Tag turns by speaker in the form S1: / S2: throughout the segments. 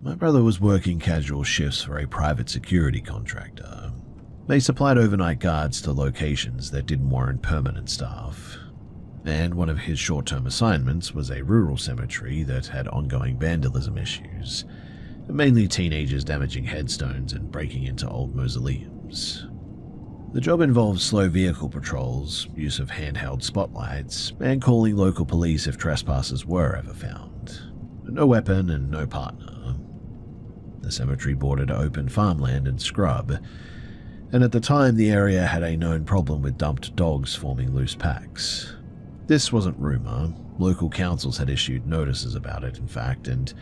S1: My brother was working casual shifts for a private security contractor. They supplied overnight guards to locations that didn't warrant permanent staff, and one of his short-term assignments was a rural cemetery that had ongoing vandalism issues, mainly teenagers damaging headstones and breaking into old mausoleums. The job involved slow vehicle patrols, use of handheld spotlights, and calling local police if trespassers were ever found. No weapon and no partner. The cemetery bordered open farmland and scrub, and at the time the area had a known problem with dumped dogs forming loose packs. This wasn't rumor. Local councils had issued notices about it, in fact, and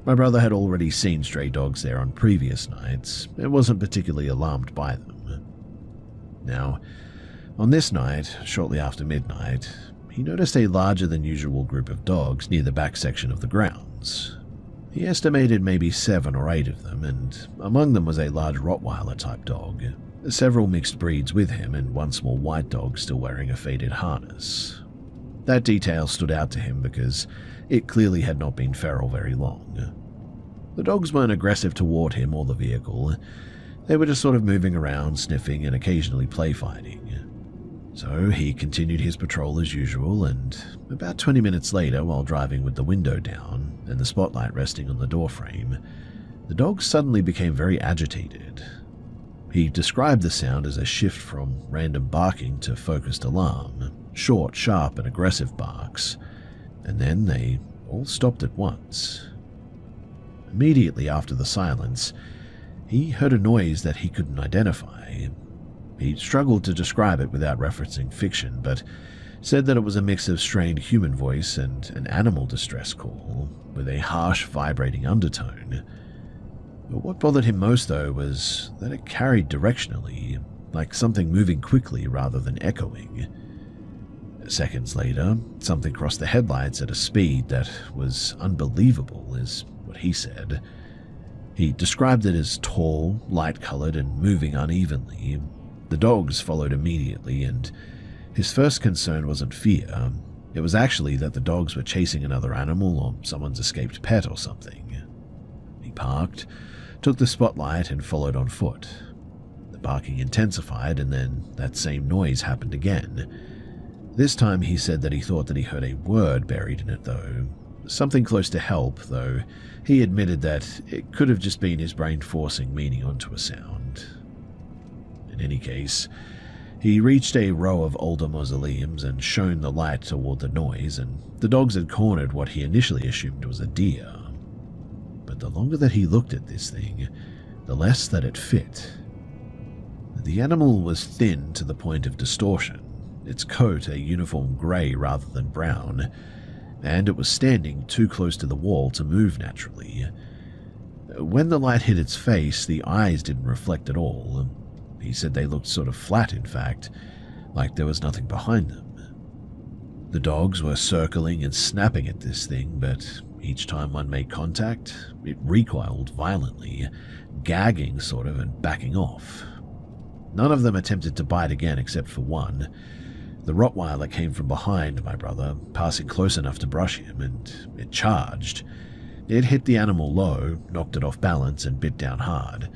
S1: my brother had already seen stray dogs there on previous nights and wasn't particularly alarmed by them. Now, on this night, shortly after midnight, he noticed a larger than usual group of dogs near the back section of the grounds. He estimated maybe 7 or 8 of them, and among them was a large Rottweiler-type dog, several mixed breeds with him, and one small white dog still wearing a faded harness. That detail stood out to him because it clearly had not been feral very long. The dogs weren't aggressive toward him or the vehicle. They were just sort of moving around, sniffing, and occasionally play fighting. So he continued his patrol as usual, and about 20 minutes later, while driving with the window down and the spotlight resting on the doorframe, the dogs suddenly became very agitated. He described the sound as a shift from random barking to focused alarm, short, sharp, and aggressive barks, and then they all stopped at once. Immediately after the silence, he heard a noise that he couldn't identify. He struggled to describe it without referencing fiction, but said that it was a mix of strained human voice and an animal distress call, with a harsh, vibrating undertone. But what bothered him most, though, was that it carried directionally, like something moving quickly rather than echoing. Seconds later, something crossed the headlights at a speed that was unbelievable, is what he said. He described it as tall, light-colored, and moving unevenly. The dogs followed immediately, and his first concern wasn't fear. It was actually that the dogs were chasing another animal or someone's escaped pet or something. He parked, took the spotlight, and followed on foot. The barking intensified, and then that same noise happened again. This time he said that he thought that he heard a word buried in it, though. Something close to help, though he admitted that it could have just been his brain forcing meaning onto a sound. In any case, he reached a row of older mausoleums and shone the light toward the noise, and the dogs had cornered what he initially assumed was a deer. But the longer that he looked at this thing, the less that it fit. The animal was thin to the point of distortion, its coat a uniform grey rather than brown, and it was standing too close to the wall to move naturally. When the light hit its face, the eyes didn't reflect at all. He said they looked sort of flat, in fact, like there was nothing behind them. The dogs were circling and snapping at this thing, but each time one made contact, it recoiled violently, gagging sort of and backing off. None of them attempted to bite again except for one. The Rottweiler came from behind my brother, passing close enough to brush him, and it charged. It hit the animal low, knocked it off balance, and bit down hard.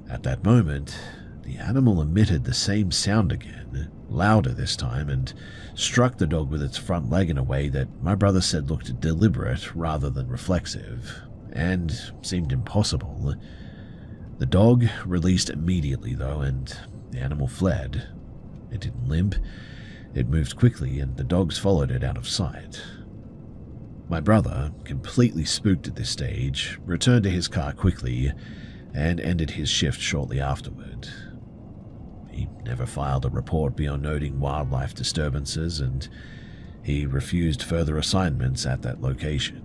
S1: At that moment, the animal emitted the same sound again, louder this time, and struck the dog with its front leg in a way that my brother said looked deliberate rather than reflexive, and seemed impossible. The dog released immediately, though, and the animal fled. It didn't limp. It moved quickly, and the dogs followed it out of sight. My brother, completely spooked at this stage, returned to his car quickly and ended his shift shortly afterward. He never filed a report beyond noting wildlife disturbances, and he refused further assignments at that location.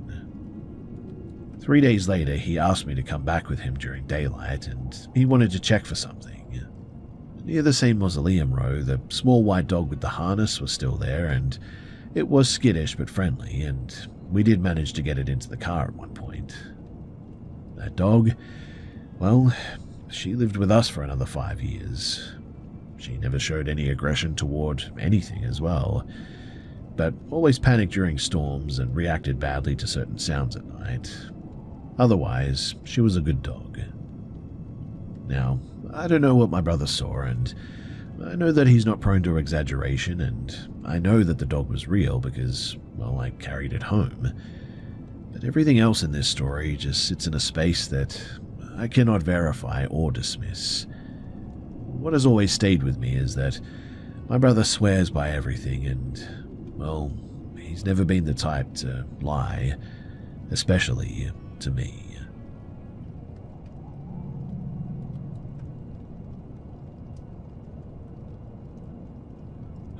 S1: 3 days later, he asked me to come back with him during daylight, and he wanted to check for something. Near the same mausoleum row, the small white dog with the harness was still there, and it was skittish but friendly, and we did manage to get it into the car at one point. That dog, well, she lived with us for another 5 years. She never showed any aggression toward anything as well, but always panicked during storms and reacted badly to certain sounds at night. Otherwise, she was a good dog. Now, I don't know what my brother saw, and I know that he's not prone to exaggeration, and I know that the dog was real because, well, I carried it home. But everything else in this story just sits in a space that I cannot verify or dismiss. What has always stayed with me is that my brother swears by everything, and, well, he's never been the type to lie, especially to me.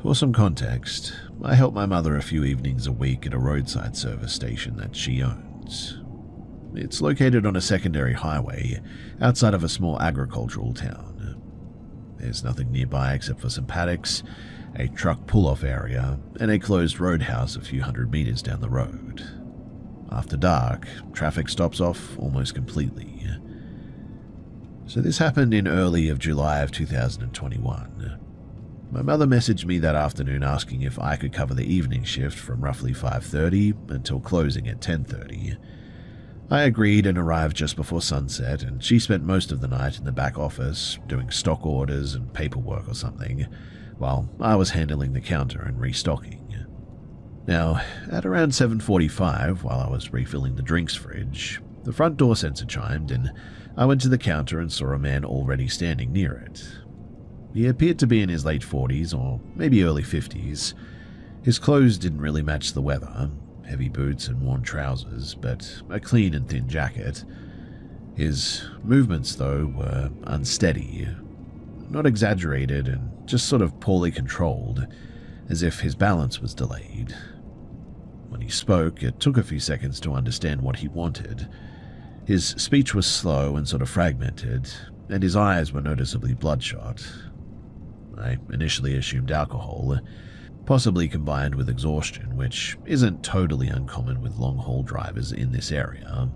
S1: For some context, I help my mother a few evenings a week at a roadside service station that she owns. It's located on a secondary highway outside of a small agricultural town. There's nothing nearby except for some paddocks, a truck pull-off area, and a closed roadhouse a few hundred meters down the road. After dark, traffic stops off almost completely. So this happened in early of July of 2021. My mother messaged me that afternoon asking if I could cover the evening shift from roughly 5:30 until closing at 10:30. I agreed and arrived just before sunset, and she spent most of the night in the back office doing stock orders and paperwork or something, while I was handling the counter and restocking. Now, at around 7:45, while I was refilling the drinks fridge, the front door sensor chimed, and I went to the counter and saw a man already standing near it. He appeared to be in his late 40s or maybe early 50s. His clothes didn't really match the weather, heavy boots and worn trousers, but a clean and thin jacket. His movements, though, were unsteady, not exaggerated and just sort of poorly controlled, as if his balance was delayed. When he spoke, it took a few seconds to understand what he wanted. His speech was slow and sort of fragmented, and his eyes were noticeably bloodshot. I initially assumed alcohol, possibly combined with exhaustion, which isn't totally uncommon with long-haul drivers in this area.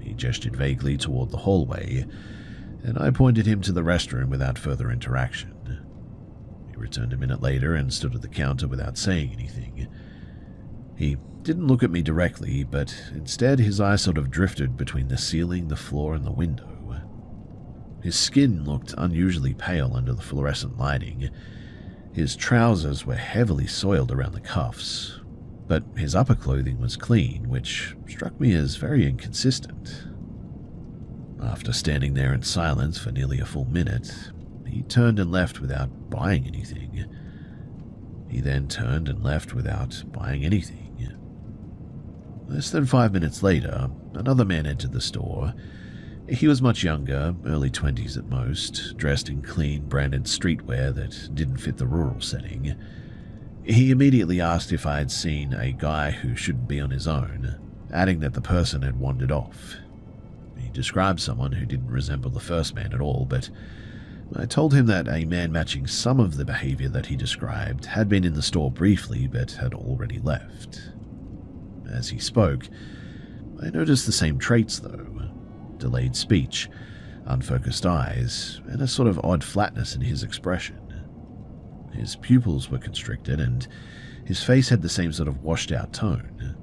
S1: He gestured vaguely toward the hallway, and I pointed him to the restroom without further interaction. He returned a minute later and stood at the counter without saying anything. He didn't look at me directly, but instead his eyes sort of drifted between the ceiling, the floor, and the window. His skin looked unusually pale under the fluorescent lighting. His trousers were heavily soiled around the cuffs, but his upper clothing was clean, which struck me as very inconsistent. After standing there in silence for nearly a full minute, he turned and left without buying anything. He then turned and left without buying anything. Less than 5 minutes later, another man entered the store. He was much younger, early 20s at most, dressed in clean, branded streetwear that didn't fit the rural setting. He immediately asked if I had seen a guy who shouldn't be on his own, adding that the person had wandered off. He described someone who didn't resemble the first man at all, but I told him that a man matching some of the behavior that he described had been in the store briefly but had already left. As he spoke, I noticed the same traits though. Delayed speech, unfocused eyes, and a sort of odd flatness in his expression. His pupils were constricted, and his face had the same sort of washed-out tone.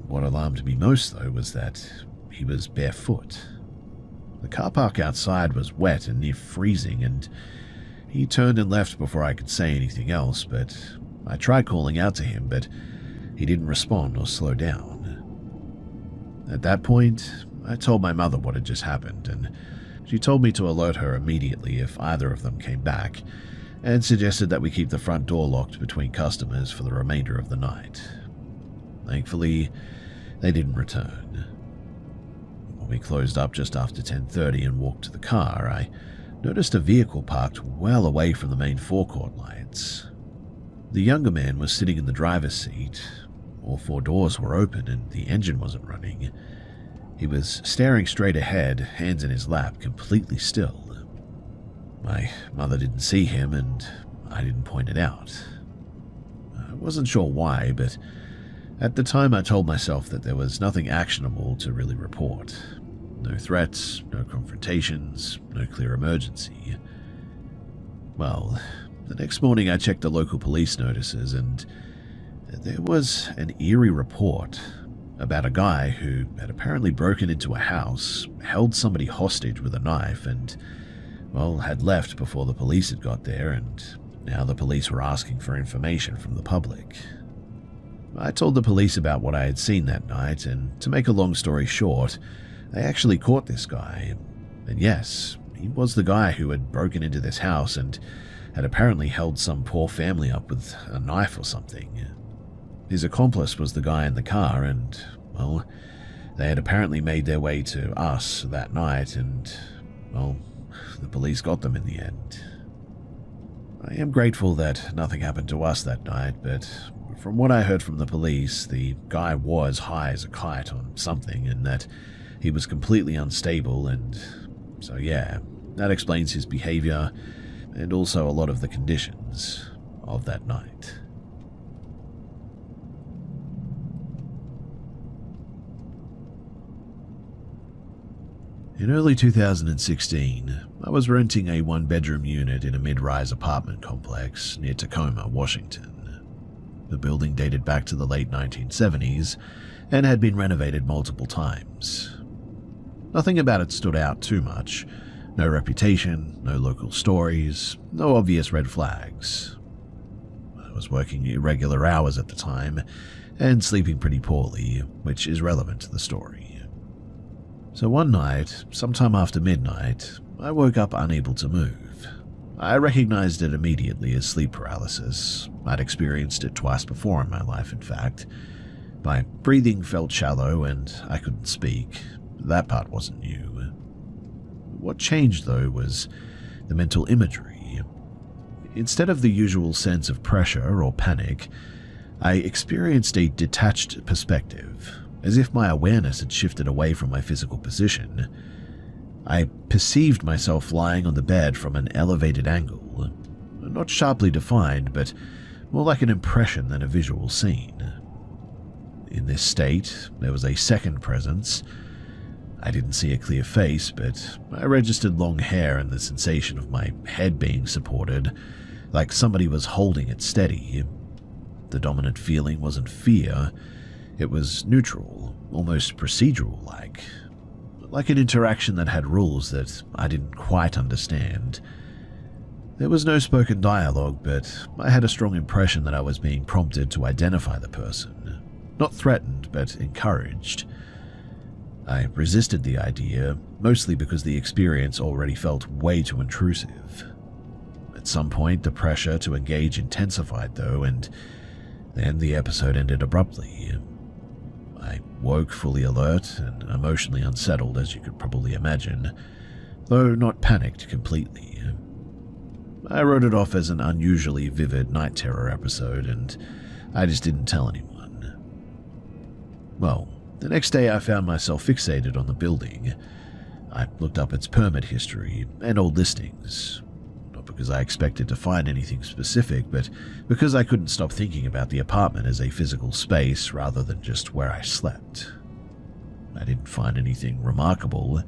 S1: What alarmed me most, though, was that he was barefoot. The car park outside was wet and near freezing, and he turned and left before I could say anything else, but I tried calling out to him, but he didn't respond or slow down. At that point, I told my mother what had just happened, and she told me to alert her immediately if either of them came back, and suggested that we keep the front door locked between customers for the remainder of the night. Thankfully, they didn't return. When we closed up just after 10:30 and walked to the car, I noticed a vehicle parked well away from the main forecourt lights. The younger man was sitting in the driver's seat. All 4 doors were open and the engine wasn't running. He was staring straight ahead, hands in his lap, completely still. My mother didn't see him, and I didn't point it out. I wasn't sure why, but at the time I told myself that there was nothing actionable to really report. No threats, no confrontations, no clear emergency. Well, the next morning I checked the local police notices, and there was an eerie report about a guy who had apparently broken into a house, held somebody hostage with a knife, and, well, had left before the police had got there, and now the police were asking for information from the public. I told the police about what I had seen that night, and to make a long story short, they actually caught this guy. And yes, he was the guy who had broken into this house and had apparently held some poor family up with a knife or something. His accomplice was the guy in the car, and, well, they had apparently made their way to us that night, and, well, the police got them in the end. I am grateful that nothing happened to us that night, but from what I heard from the police, the guy was high as a kite on something, and that he was completely unstable, and so yeah, that explains his behavior and also a lot of the conditions of that night. In early 2016, I was renting a one-bedroom unit in a mid-rise apartment complex near Tacoma, Washington. The building dated back to the late 1970s and had been renovated multiple times. Nothing about it stood out too much. No reputation, no local stories, no obvious red flags. I was working irregular hours at the time and sleeping pretty poorly, which is relevant to the story. So one night, sometime after midnight, I woke up unable to move. I recognized it immediately as sleep paralysis. I'd experienced it twice before in my life, in fact. My breathing felt shallow and I couldn't speak. That part wasn't new. What changed, though, was the mental imagery. Instead of the usual sense of pressure or panic, I experienced a detached perspective, as if my awareness had shifted away from my physical position. I perceived myself lying on the bed from an elevated angle, not sharply defined, but more like an impression than a visual scene. In this state, there was a second presence. I didn't see a clear face, but I registered long hair and the sensation of my head being supported, like somebody was holding it steady. The dominant feeling wasn't fear. It was neutral, almost procedural-like. Like an interaction that had rules that I didn't quite understand. There was no spoken dialogue, but I had a strong impression that I was being prompted to identify the person. Not threatened, but encouraged. I resisted the idea, mostly because the experience already felt way too intrusive. At some point, the pressure to engage intensified, though, and then the episode ended abruptly. I woke fully alert and emotionally unsettled, as you could probably imagine, though not panicked completely. I wrote it off as an unusually vivid night terror episode, and I just didn't tell anyone. Well, the next day I found myself fixated on the building. I looked up its permit history and old listings, not because I expected to find anything specific, but because I couldn't stop thinking about the apartment as a physical space rather than just where I slept. I didn't find anything remarkable.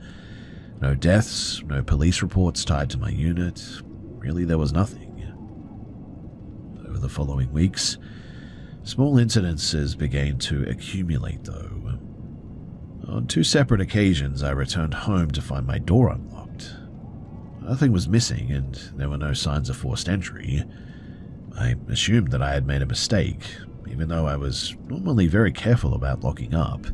S1: No deaths, no police reports tied to my unit. Really, there was nothing. Over the following weeks, small incidences began to accumulate, though. On 2 separate occasions, I returned home to find my door unlocked. Nothing was missing, and there were no signs of forced entry. I assumed that I had made a mistake, even though I was normally very careful about locking up.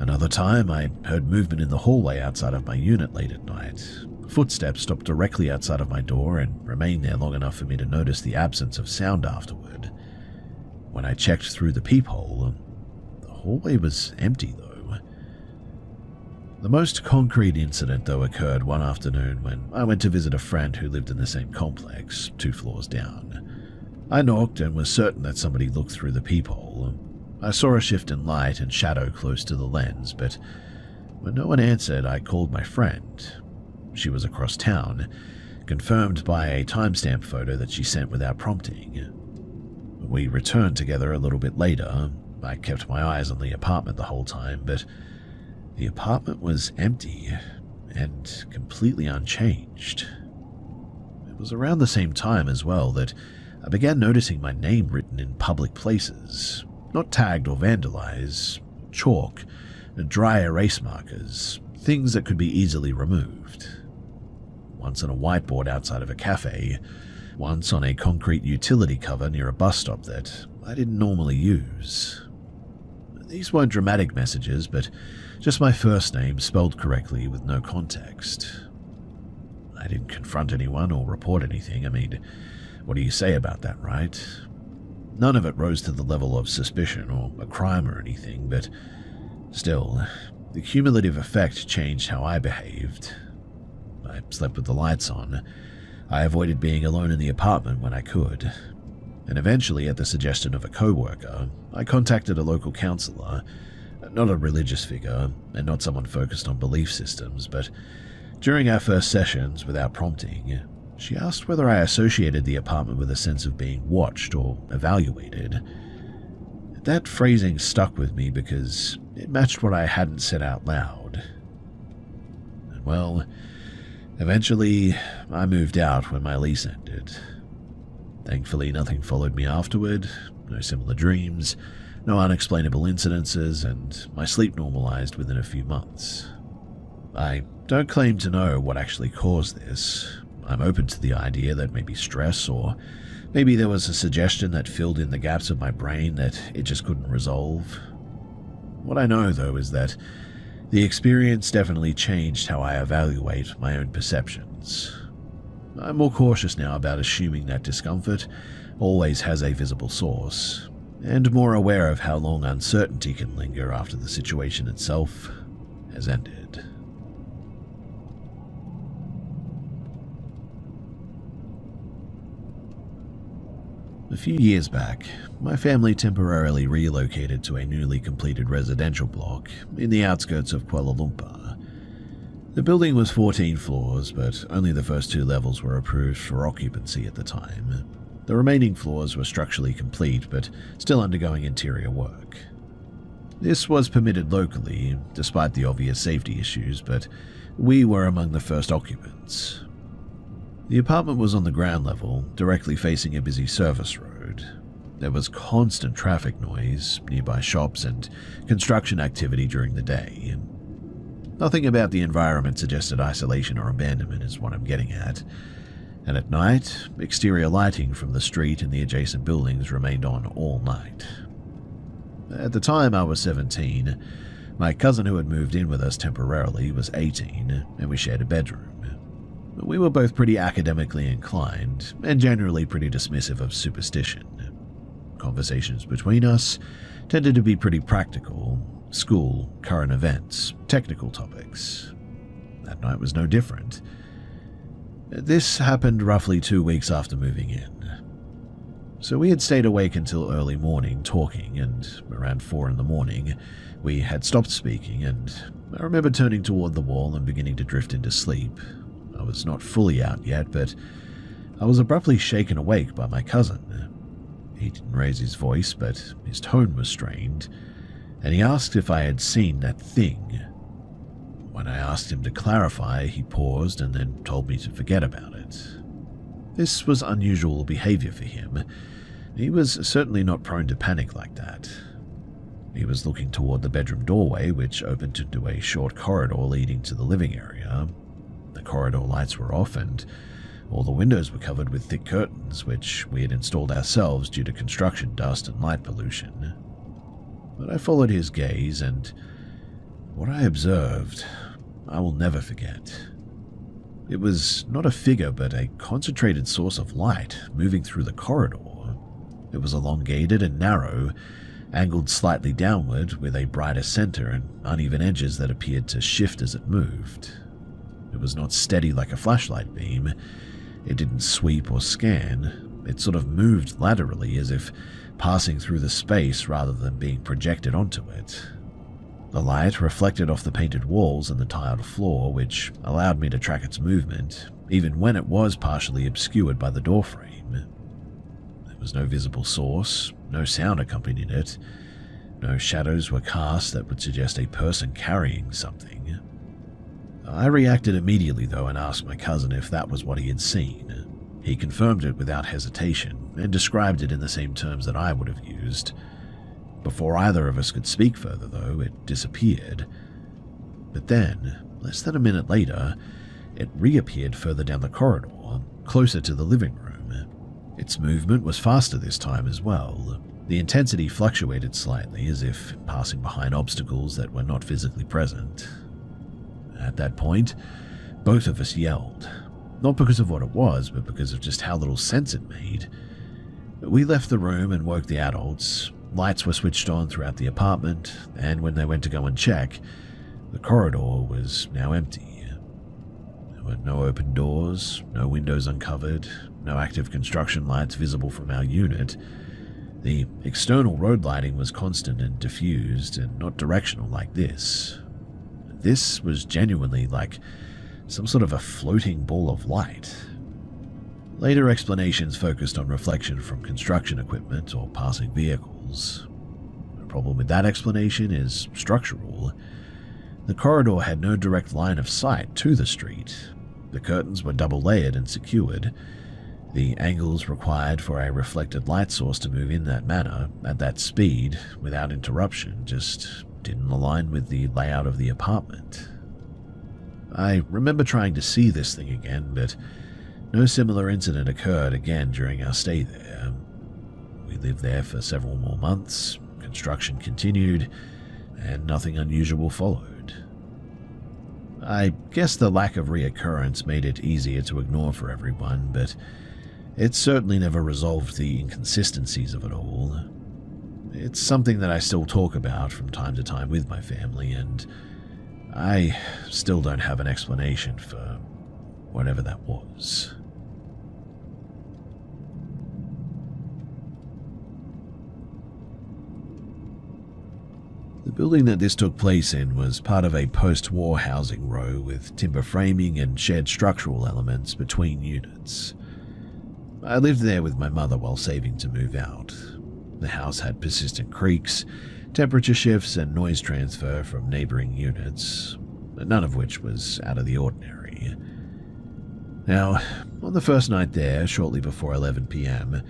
S1: Another time, I heard movement in the hallway outside of my unit late at night. Footsteps stopped directly outside of my door and remained there long enough for me to notice the absence of sound afterward. When I checked through the peephole, the hallway was empty, though. The most concrete incident, though, occurred one afternoon when I went to visit a friend who lived in the same complex, 2 floors down. I knocked and was certain that somebody looked through the peephole. I saw a shift in light and shadow close to the lens, but when no one answered, I called my friend. She was across town, confirmed by a timestamp photo that she sent without prompting. We returned together a little bit later. I kept my eyes on the apartment the whole time, but the apartment was empty and completely unchanged. It was around the same time as well that I began noticing my name written in public places, not tagged or vandalized, chalk, dry erase markers, things that could be easily removed. Once on a whiteboard outside of a cafe, once on a concrete utility cover near a bus stop that I didn't normally use. These weren't dramatic messages, but just my first name spelled correctly with no context. I didn't confront anyone or report anything. I mean, what do you say about that, right? None of it rose to the level of suspicion or a crime or anything, but still, the cumulative effect changed how I behaved. I slept with the lights on. I avoided being alone in the apartment when I could. And eventually, at the suggestion of a co-worker, I contacted a local counselor, not a religious figure, and not someone focused on belief systems, but during our first sessions, without prompting, she asked whether I associated the apartment with a sense of being watched or evaluated. That phrasing stuck with me because it matched what I hadn't said out loud. And well, eventually, I moved out when my lease ended. Thankfully, nothing followed me afterward, no similar dreams, no unexplainable incidences, and my sleep normalized within a few months. I don't claim to know what actually caused this. I'm open to the idea that maybe stress, or maybe there was a suggestion that filled in the gaps of my brain that it just couldn't resolve. What I know, though, is that the experience definitely changed how I evaluate my own perceptions. I'm more cautious now about assuming that discomfort always has a visible source, and more aware of how long uncertainty can linger after the situation itself has ended. A few years back, my family temporarily relocated to a newly completed residential block in the outskirts of Kuala Lumpur. The building was 14 floors, but only the first 2 levels were approved for occupancy at the time. The remaining floors were structurally complete, but still undergoing interior work. This was permitted locally, despite the obvious safety issues, but we were among the first occupants. The apartment was on the ground level, directly facing a busy service road. There was constant traffic noise, nearby shops, and construction activity during the day. Nothing about the environment suggested isolation or abandonment is what I'm getting at. And at night, exterior lighting from the street and the adjacent buildings remained on all night. At the time I was 17, my cousin who had moved in with us temporarily was 18, and we shared a bedroom. We were both pretty academically inclined, and generally pretty dismissive of superstition. Conversations between us tended to be pretty practical: school, current events, technical topics. That night was no different. This happened roughly 2 weeks after moving in. So we had stayed awake until early morning talking, and around 4 in the morning, we had stopped speaking, and I remember turning toward the wall and beginning to drift into sleep. I was not fully out yet, but I was abruptly shaken awake by my cousin. He didn't raise his voice, but his tone was strained, and he asked if I had seen that thing. When I asked him to clarify, he paused and then told me to forget about it. This was unusual behavior for him. He was certainly not prone to panic like that. He was looking toward the bedroom doorway, which opened into a short corridor leading to the living area. The corridor lights were off, and all the windows were covered with thick curtains, which we had installed ourselves due to construction dust and light pollution. But I followed his gaze, and what I observed, I will never forget. It was not a figure, but a concentrated source of light moving through the corridor. It was elongated and narrow, angled slightly downward, with a brighter center and uneven edges that appeared to shift as it moved. It was not steady like a flashlight beam. It didn't sweep or scan. It sort of moved laterally, as if passing through the space rather than being projected onto it. The light reflected off the painted walls and the tiled floor, which allowed me to track its movement, even when it was partially obscured by the doorframe. There was no visible source, no sound accompanied it. No shadows were cast that would suggest a person carrying something. I reacted immediately, though, and asked my cousin if that was what he had seen. He confirmed it without hesitation and described it in the same terms that I would have used. Before either of us could speak further, though, it disappeared. But then, less than a minute later, it reappeared further down the corridor, closer to the living room. Its movement was faster this time as well. The intensity fluctuated slightly, as if passing behind obstacles that were not physically present. At that point, both of us yelled, not because of what it was, but because of just how little sense it made. We left the room and woke the adults. Lights were switched on throughout the apartment, and when they went to go and check, the corridor was now empty. There were no open doors, no windows uncovered, no active construction lights visible from our unit. The external road lighting was constant and diffused, and not directional like this. This was genuinely like some sort of a floating ball of light. Later explanations focused on reflection from construction equipment or passing vehicles. The problem with that explanation is structural. The corridor had no direct line of sight to the street. The curtains were double-layered and secured. The angles required for a reflected light source to move in that manner, at that speed, without interruption, just didn't align with the layout of the apartment. I remember trying to see this thing again, but no similar incident occurred again during our stay there. We lived there for several more months, construction continued, and nothing unusual followed. I guess the lack of reoccurrence made it easier to ignore for everyone, but it certainly never resolved the inconsistencies of it all. It's something that I still talk about from time to time with my family, and I still don't have an explanation for whatever that was. The building that this took place in was part of a post-war housing row with timber framing and shared structural elements between units. I lived there with my mother while saving to move out. The house had persistent creaks, temperature shifts, and noise transfer from neighboring units, none of which was out of the ordinary. Now, on the first night there, shortly before 11 p.m.,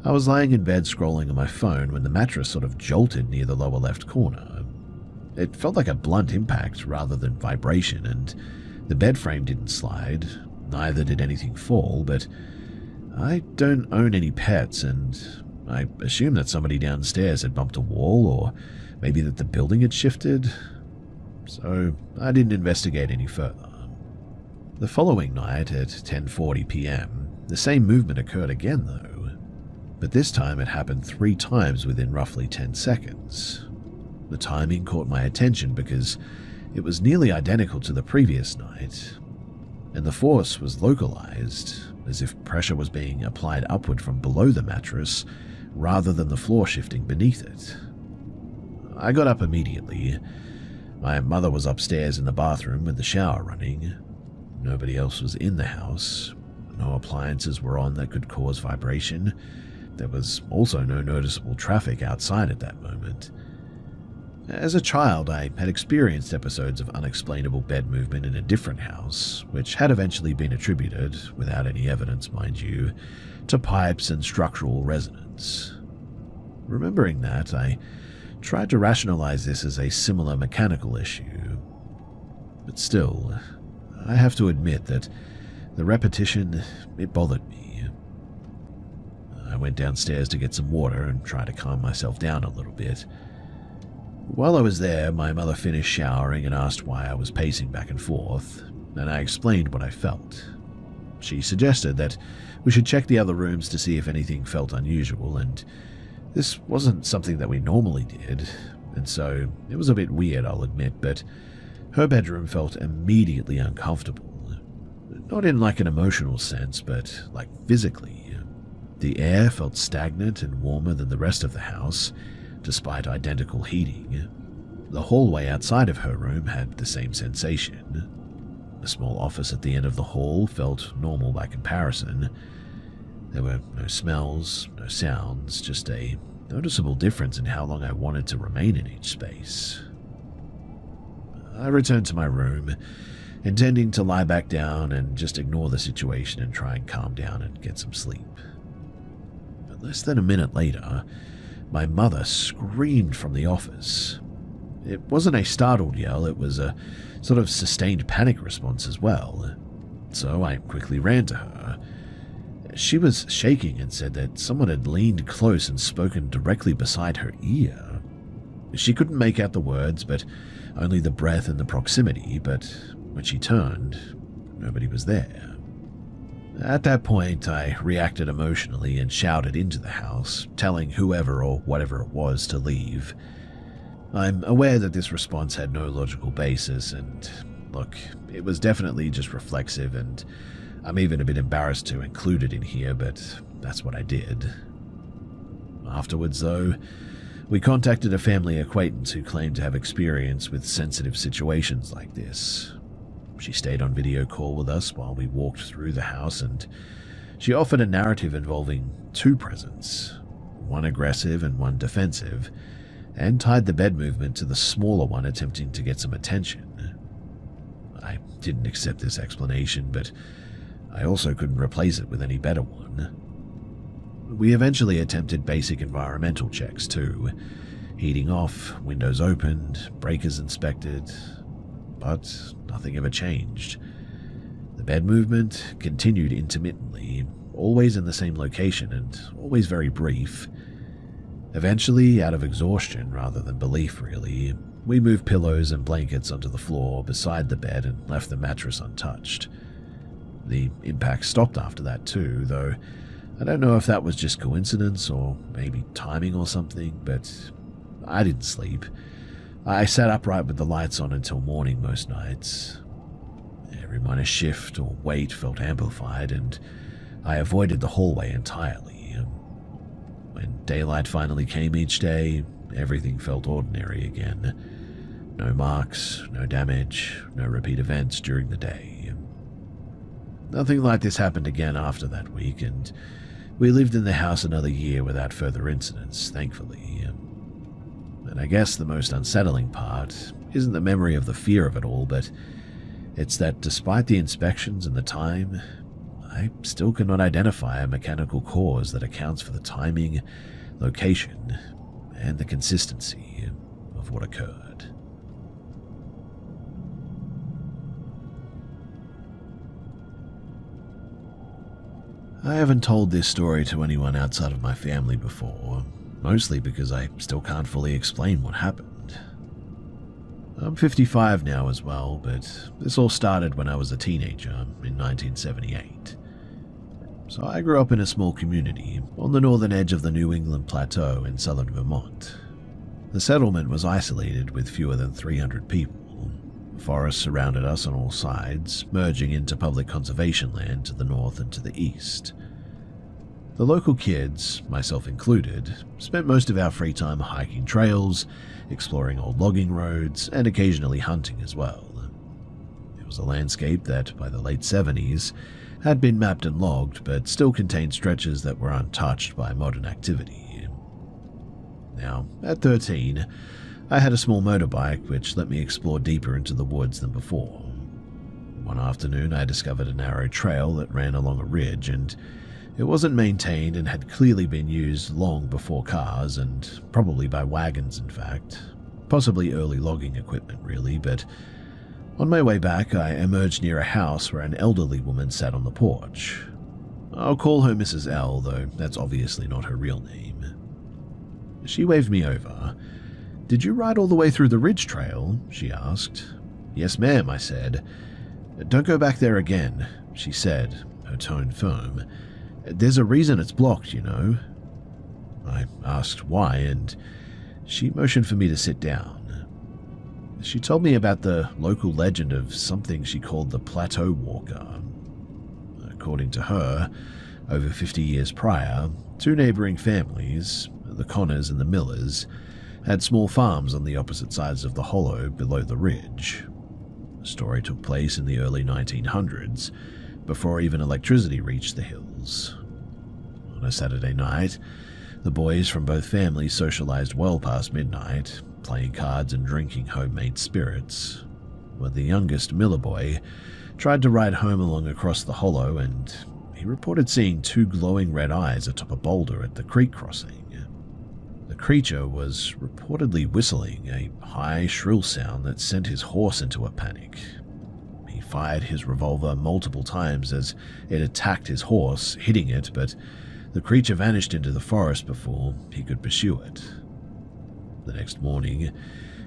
S1: I was lying in bed scrolling on my phone when the mattress sort of jolted near the lower left corner. It felt like a blunt impact rather than vibration, and the bed frame didn't slide, neither did anything fall, but I don't own any pets, and I assumed that somebody downstairs had bumped a wall, or maybe that the building had shifted, so I didn't investigate any further. The following night at 10:40 p.m., the same movement occurred again though, but this time it happened 3 times within roughly 10 seconds. The timing caught my attention because it was nearly identical to the previous night, and the force was localized, as if pressure was being applied upward from below the mattress rather than the floor shifting beneath it. I got up immediately. My mother was upstairs in the bathroom with the shower running. Nobody else was in the house. No appliances were on that could cause vibration. There was also no noticeable traffic outside at that moment. As a child, I had experienced episodes of unexplainable bed movement in a different house, which had eventually been attributed, without any evidence mind you, to pipes and structural resonance. Remembering that, I tried to rationalize this as a similar mechanical issue. But still, I have to admit that the repetition, it bothered me. I went downstairs to get some water and try to calm myself down a little bit. While I was there, my mother finished showering and asked why I was pacing back and forth, and I explained what I felt. She suggested that we should check the other rooms to see if anything felt unusual, and this wasn't something that we normally did, and so it was a bit weird, I'll admit, but her bedroom felt immediately uncomfortable. Not in like an emotional sense, but like physically. The air felt stagnant and warmer than the rest of the house, despite identical heating. The hallway outside of her room had the same sensation. The small office at the end of the hall felt normal by comparison. There were no smells, no sounds, just a noticeable difference in how long I wanted to remain in each space. I returned to my room, intending to lie back down and just ignore the situation and try and calm down and get some sleep. But less than a minute later, My mother screamed from the office. It wasn't a startled yell, it was a sort of sustained panic response as well. So I quickly ran to her. She was shaking and said that someone had leaned close and spoken directly beside her ear. She couldn't make out the words, but only the breath and the proximity, but when she turned, nobody was there. At that point, I reacted emotionally and shouted into the house, telling whoever or whatever it was to leave. I'm aware that this response had no logical basis, and look, it was definitely just reflexive, and I'm even a bit embarrassed to include it in here, but that's what I did. Afterwards, though, we contacted a family acquaintance who claimed to have experience with sensitive situations like this. She stayed on video call with us while we walked through the house, and she offered a narrative involving two presents, one aggressive and one defensive, and tied the bed movement to the smaller one attempting to get some attention. I didn't accept this explanation, but I also couldn't replace it with any better one. We eventually attempted basic environmental checks too, heating off, windows opened, breakers inspected, but nothing ever changed. The bed movement continued intermittently, always in the same location and always very brief. Eventually, out of exhaustion rather than belief really, we moved pillows and blankets onto the floor beside the bed and left the mattress untouched. The impact stopped after that too, though I don't know if that was just coincidence or maybe timing or something, but I didn't sleep. I sat upright with the lights on until morning most nights. Every minor shift or weight felt amplified, and I avoided the hallway entirely. When daylight finally came each day, everything felt ordinary again. No marks, no damage, no repeat events during the day. Nothing like this happened again after that week, and we lived in the house another year without further incidents, thankfully. And I guess the most unsettling part isn't the memory of the fear of it all, but it's that despite the inspections and the time, I still cannot identify a mechanical cause that accounts for the timing, location, and the consistency of what occurred. I haven't told this story to anyone outside of my family before, mostly because I still can't fully explain what happened. I'm 55 now as well, but this all started when I was a teenager in 1978. So I grew up in a small community on the northern edge of the New England Plateau in southern Vermont. The settlement was isolated with fewer than 300 people. Forests surrounded us on all sides, merging into public conservation land to the north and to the east. The local kids, myself included, spent most of our free time hiking trails, exploring old logging roads, and occasionally hunting as well. It was a landscape that, by the late 70s, had been mapped and logged, but still contained stretches that were untouched by modern activity. Now, at 13, I had a small motorbike which let me explore deeper into the woods than before. One afternoon, I discovered a narrow trail that ran along a ridge, and it wasn't maintained and had clearly been used long before cars, and probably by wagons in fact. Possibly early logging equipment really, but on my way back I emerged near a house where an elderly woman sat on the porch. I'll call her Mrs. L, though that's obviously not her real name. She waved me over. "Did you ride all the way through the ridge trail?" she asked. "Yes, ma'am," I said. "Don't go back there again," she said, her tone firm. "There's a reason it's blocked, you know." I asked why, and she motioned for me to sit down. She told me about the local legend of something she called the Plateau Walker. According to her, over 50 years prior, two neighboring families, the Connors and the Millers, had small farms on the opposite sides of the hollow below the ridge. The story took place in the early 1900s, before even electricity reached the hills. On a Saturday night, the boys from both families socialized well past midnight, playing cards and drinking homemade spirits, when the youngest Miller boy tried to ride home along across the hollow, and he reported seeing two glowing red eyes atop a boulder at the creek crossing. The creature was reportedly whistling, a high, shrill sound that sent his horse into a panic. He fired his revolver multiple times as it attacked his horse, hitting it, but the creature vanished into the forest before he could pursue it. The next morning,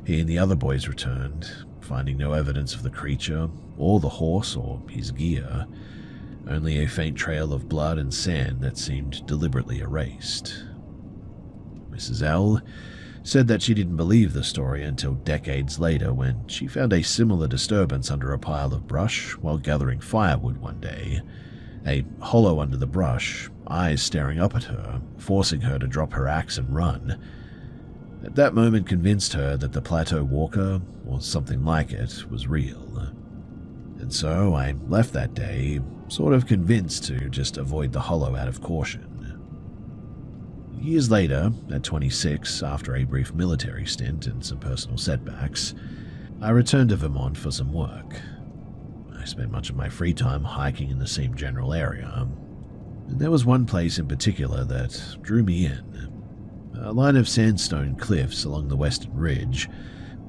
S1: he and the other boys returned, finding no evidence of the creature, or the horse, or his gear, only a faint trail of blood and sand that seemed deliberately erased. Mrs. L said that she didn't believe the story until decades later when she found a similar disturbance under a pile of brush while gathering firewood one day, a hollow under the brush, eyes staring up at her, forcing her to drop her axe and run. At that moment convinced her that the Plateau Walker, or something like it, was real. And so I left that day, sort of convinced to just avoid the hollow out of caution. Years later, at 26, after a brief military stint and some personal setbacks, I returned to Vermont for some work. I spent much of my free time hiking in the same general area, and there was one place in particular that drew me in. A line of sandstone cliffs along the western ridge,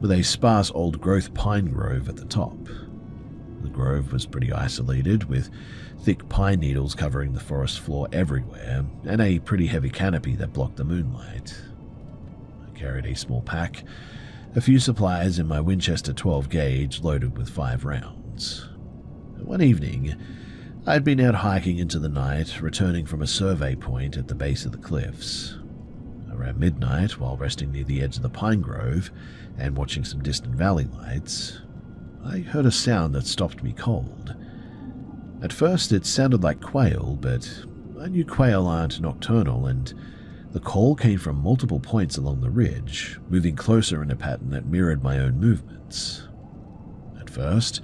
S1: with a sparse old-growth pine grove at the top. The grove was pretty isolated, with thick pine needles covering the forest floor everywhere, and a pretty heavy canopy that blocked the moonlight. I carried a small pack, a few supplies, and my Winchester 12 gauge loaded with 5 rounds. One evening, I had been out hiking into the night, returning from a survey point at the base of the cliffs. Around midnight, while resting near the edge of the pine grove and watching some distant valley lights, I heard a sound that stopped me cold. At first it sounded like quail, but I knew quail aren't nocturnal, and the call came from multiple points along the ridge, moving closer in a pattern that mirrored my own movements. At first,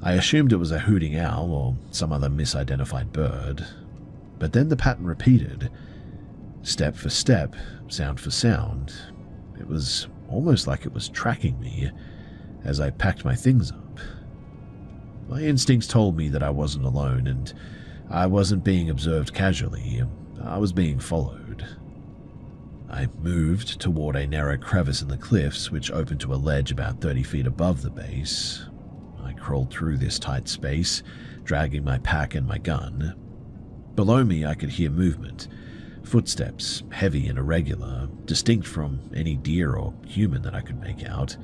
S1: I assumed it was a hooting owl or some other misidentified bird, but then the pattern repeated, step for step, sound for sound. It was almost like it was tracking me as I packed my things up. My instincts told me that I wasn't alone, and I wasn't being observed casually. I was being followed. I moved toward a narrow crevice in the cliffs, which opened to a ledge about 30 feet above the base. I crawled through this tight space, dragging my pack and my gun. Below me, I could hear movement, footsteps, heavy and irregular, distinct from any deer or human that I could make out.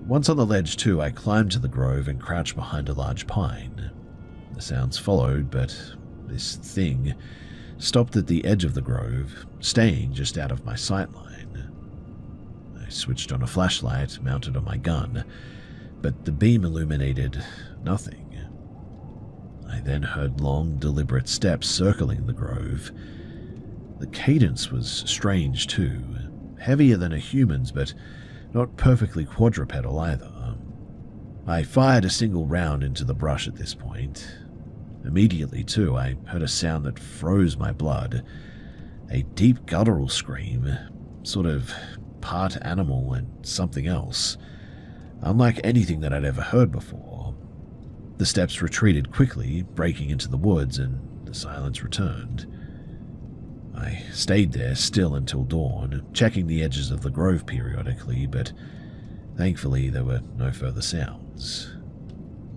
S1: Once on the ledge, too, I climbed to the grove and crouched behind a large pine. The sounds followed, but this thing stopped at the edge of the grove, staying just out of my sightline. I switched on a flashlight mounted on my gun, but the beam illuminated nothing. I then heard long, deliberate steps circling the grove. The cadence was strange, too, heavier than a human's, but not perfectly quadrupedal either. I fired a single round into the brush at this point. Immediately, too, I heard a sound that froze my blood. A deep guttural scream, sort of part animal and something else, unlike anything that I'd ever heard before. The steps retreated quickly, breaking into the woods, and the silence returned. I stayed there still until dawn, checking the edges of the grove periodically, but thankfully there were no further sounds.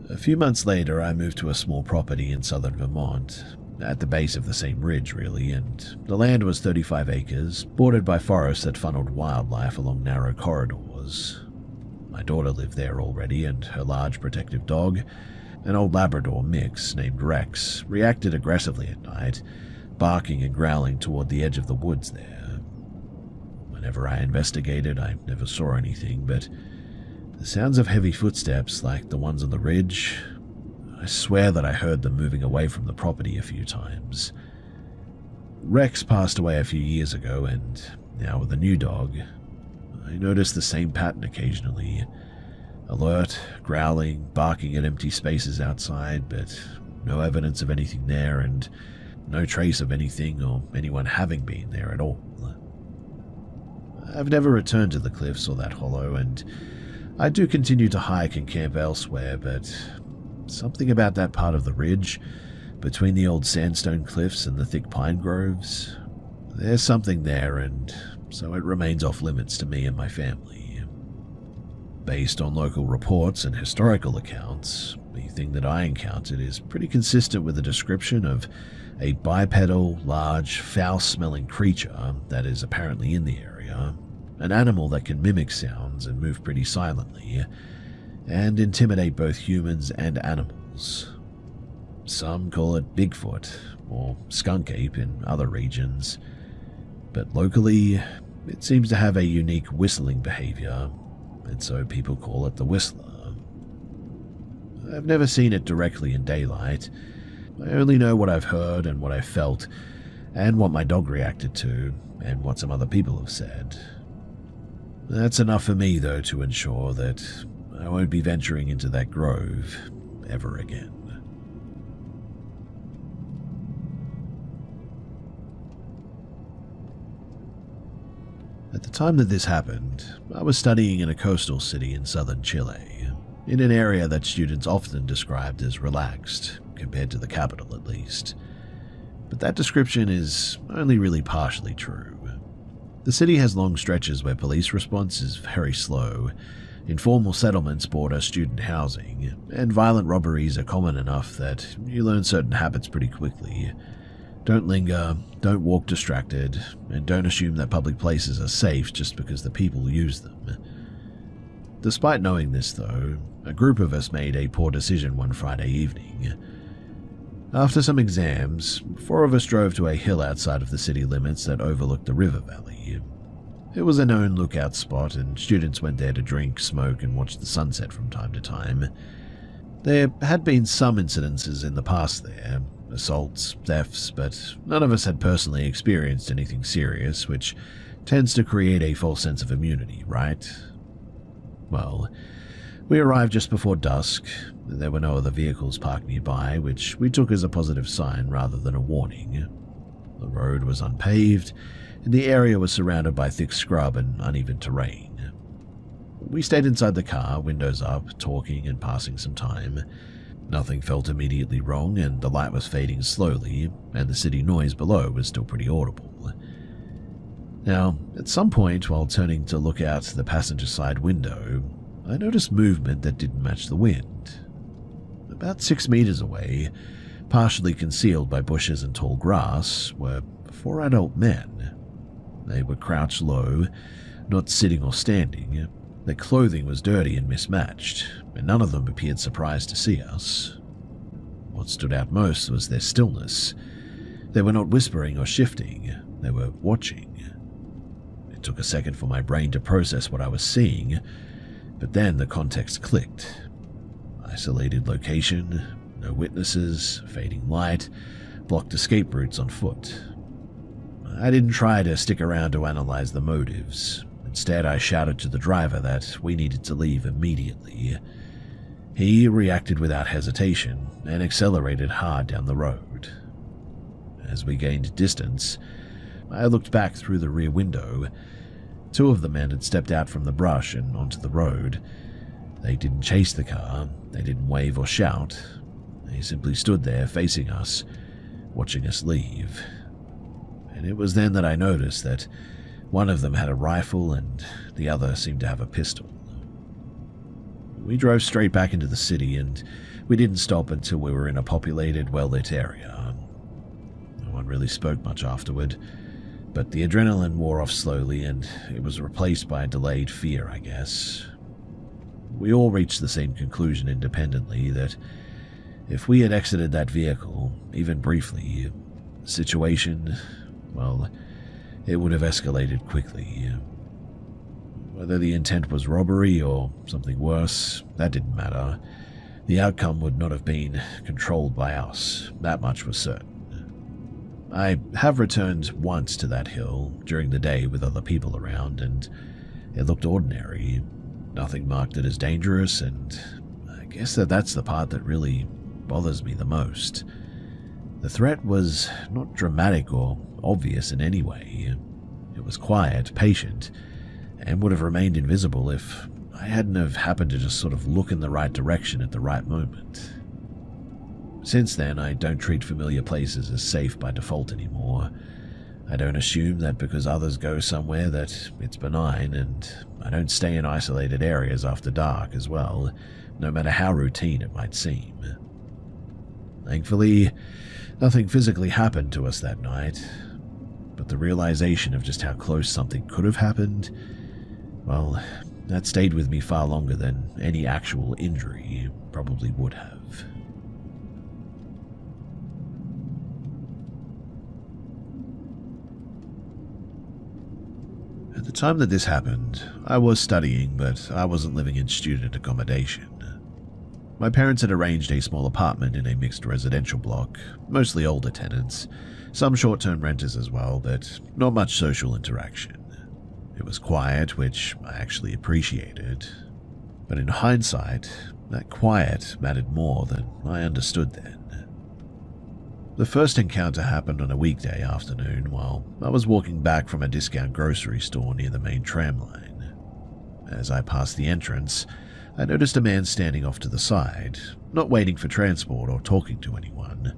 S1: A few months later, I moved to a small property in southern Vermont, at the base of the same ridge really, and the land was 35 acres, bordered by forests that funneled wildlife along narrow corridors. My daughter lived there already, and her large protective dog, an old Labrador mix named Rex, reacted aggressively at night, barking and growling toward the edge of the woods there. Whenever I investigated, I never saw anything, but the sounds of heavy footsteps, like the ones on the ridge, I swear that I heard them moving away from the property a few times. Rex passed away a few years ago, and now with a new dog, I noticed the same pattern occasionally. Alert, growling, barking at empty spaces outside, but no evidence of anything there, and no trace of anything or anyone having been there at all. I've never returned to the cliffs or that hollow, and I do continue to hike and camp elsewhere, but something about that part of the ridge, between the old sandstone cliffs and the thick pine groves, there's something there, and so it remains off limits to me and my family. Based on local reports and historical accounts, the thing that I encountered is pretty consistent with the description of a bipedal, large, foul-smelling creature that is apparently in the area, an animal that can mimic sounds and move pretty silently, and intimidate both humans and animals. Some call it Bigfoot, or skunk ape in other regions, but locally, it seems to have a unique whistling behavior, and so people call it the Whistler. I've never seen it directly in daylight. I only know what I've heard and what I've felt, and what my dog reacted to, and what some other people have said. That's enough for me, though, to ensure that I won't be venturing into that grove ever again. At the time that this happened, I was studying in a coastal city in southern Chile, in an area that students often described as relaxed, compared to the capital at least. But that description is only really partially true. The city has long stretches where police response is very slow, informal settlements border student housing, and violent robberies are common enough that you learn certain habits pretty quickly. Don't linger, don't walk distracted, and don't assume that public places are safe just because the people use them. Despite knowing this, though, a group of us made a poor decision one Friday evening. After some exams, 4 of us drove to a hill outside of the city limits that overlooked the river valley. It was a known lookout spot, and students went there to drink, smoke, and watch the sunset from time to time. There had been some incidences in the past there, assaults, thefts, but none of us had personally experienced anything serious, which tends to create a false sense of immunity, right? Well, we arrived just before dusk. There were no other vehicles parked nearby, which we took as a positive sign rather than a warning. The road was unpaved, and the area was surrounded by thick scrub and uneven terrain. We stayed inside the car, windows up, talking and passing some time. Nothing felt immediately wrong, and the light was fading slowly, and the city noise below was still pretty audible. Now, at some point, while turning to look out the passenger side window, I noticed movement that didn't match the wind. About 6 meters away, partially concealed by bushes and tall grass, were 4 adult men. They were crouched low, not sitting or standing. Their clothing was dirty and mismatched, and none of them appeared surprised to see us. What stood out most was their stillness. They were not whispering or shifting, they were watching. It took a second for my brain to process what I was seeing, but then the context clicked. Isolated location, no witnesses, fading light, blocked escape routes on foot. I didn't try to stick around to analyze the motives. Instead, I shouted to the driver that we needed to leave immediately. He reacted without hesitation and accelerated hard down the road. As we gained distance, I looked back through the rear window. 2 of the men had stepped out from the brush and onto the road. They didn't chase the car, they didn't wave or shout. They simply stood there facing us, watching us leave. And it was then that I noticed that one of them had a rifle and the other seemed to have a pistol. We drove straight back into the city, and we didn't stop until we were in a populated, well-lit area. No one really spoke much afterward, but the adrenaline wore off slowly, and it was replaced by a delayed fear, I guess. We all reached the same conclusion independently, that if we had exited that vehicle, even briefly, the situation, well, it would have escalated quickly. Whether the intent was robbery or something worse, that didn't matter. The outcome would not have been controlled by us, that much was certain. I have returned once to that hill during the day with other people around, and it looked ordinary. Nothing marked it as dangerous, and I guess that's the part that really bothers me the most. The threat was not dramatic or obvious in any way. It was quiet, patient, and would have remained invisible if I hadn't have happened to just sort of look in the right direction at the right moment. Since then, I don't treat familiar places as safe by default anymore. I don't assume that because others go somewhere that it's benign, and I don't stay in isolated areas after dark as well, no matter how routine it might seem. Thankfully, nothing physically happened to us that night, but the realization of just how close something could have happened, well, that stayed with me far longer than any actual injury probably would have. At the time that this happened, I was studying, but I wasn't living in student accommodation. My parents had arranged a small apartment in a mixed residential block, mostly older tenants, some short-term renters as well, but not much social interaction. It was quiet, which I actually appreciated. But in hindsight, that quiet mattered more than I understood then. The first encounter happened on a weekday afternoon while I was walking back from a discount grocery store near the main tram line. As I passed the entrance, I noticed a man standing off to the side, not waiting for transport or talking to anyone.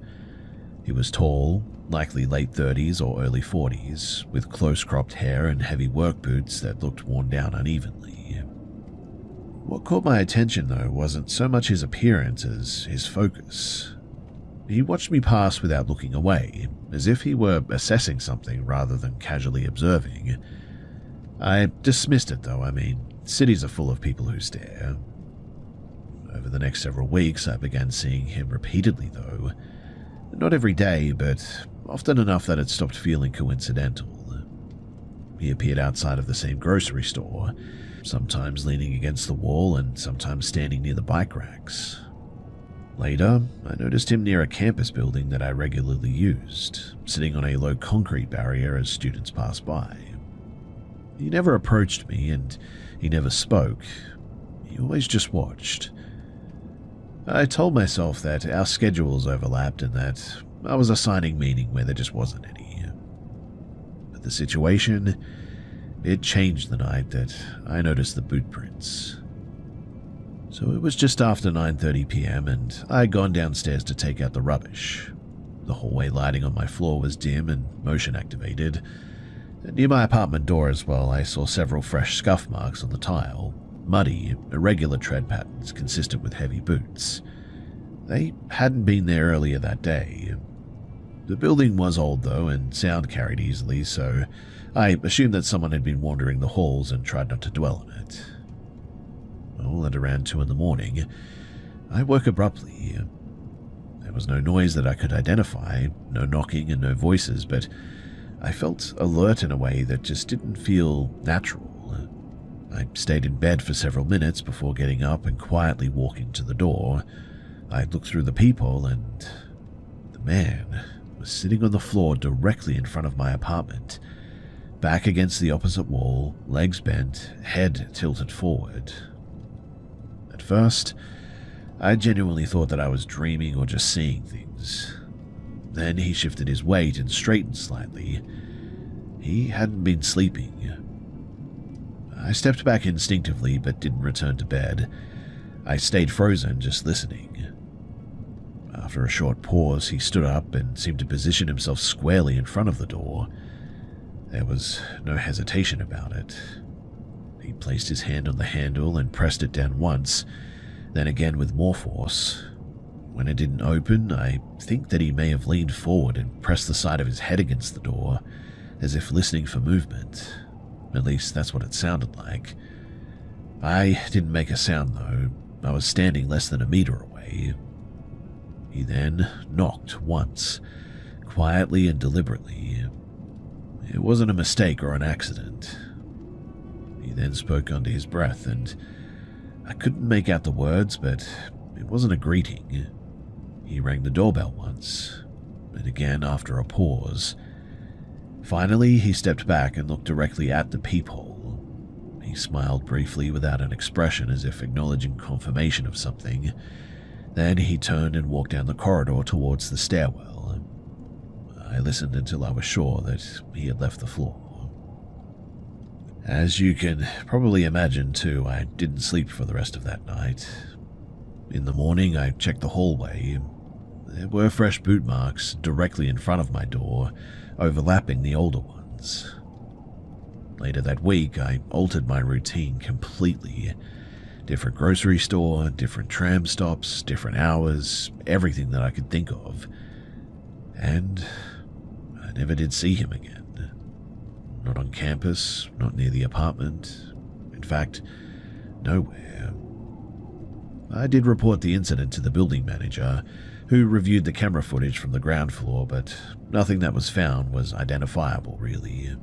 S1: He was tall, likely late 30s or early 40s, with close-cropped hair and heavy work boots that looked worn down unevenly. What caught my attention, though, wasn't so much his appearance as his focus. He watched me pass without looking away, as if he were assessing something rather than casually observing. I dismissed it, though. I mean, cities are full of people who stare. Over the next several weeks, I began seeing him repeatedly, though. Not every day, but often enough that it stopped feeling coincidental. He appeared outside of the same grocery store, sometimes leaning against the wall and sometimes standing near the bike racks. Later, I noticed him near a campus building that I regularly used, sitting on a low concrete barrier as students passed by. He never approached me, and he never spoke. He always just watched. I told myself that our schedules overlapped and that I was assigning meaning where there just wasn't any. But the situation, it changed the night that I noticed the boot prints. So it was just after 9:30 p.m. and I had gone downstairs to take out the rubbish. The hallway lighting on my floor was dim and motion activated. Near my apartment door as well, I saw several fresh scuff marks on the tile, muddy, irregular tread patterns consistent with heavy boots. They hadn't been there earlier that day. The building was old though, and sound carried easily, so I assumed that someone had been wandering the halls and tried not to dwell on it. Well, at around 2 in the morning, I woke abruptly. There was no noise that I could identify, no knocking and no voices, but I felt alert in a way that just didn't feel natural. I stayed in bed for several minutes before getting up and quietly walking to the door. I looked through the peephole and the man was sitting on the floor directly in front of my apartment, back against the opposite wall, legs bent, head tilted forward. At first, I genuinely thought that I was dreaming or just seeing things. Then he shifted his weight and straightened slightly. He hadn't been sleeping. I stepped back instinctively but didn't return to bed. I stayed frozen, just listening. After a short pause, he stood up and seemed to position himself squarely in front of the door. There was no hesitation about it. He placed his hand on the handle and pressed it down once, then again with more force. When it didn't open, I think that he may have leaned forward and pressed the side of his head against the door, as if listening for movement. At least that's what it sounded like. I didn't make a sound though. I was standing less than a meter away. He then knocked once, quietly and deliberately. It wasn't a mistake or an accident. He then spoke under his breath, and I couldn't make out the words, but it wasn't a greeting. He rang the doorbell once, and again after a pause. Finally, he stepped back and looked directly at the peephole. He smiled briefly without an expression, as if acknowledging confirmation of something. Then he turned and walked down the corridor towards the stairwell. I listened until I was sure that he had left the floor. As you can probably imagine too, I didn't sleep for the rest of that night. In the morning, I checked the hallway. There were fresh boot marks directly in front of my door, overlapping the older ones. Later that week, I altered my routine completely. Different grocery store, different tram stops, different hours, everything that I could think of. And I never did see him again. Not on campus, not near the apartment. In fact, nowhere. I did report the incident to the building manager, who reviewed the camera footage from the ground floor, but nothing that was found was identifiable, really.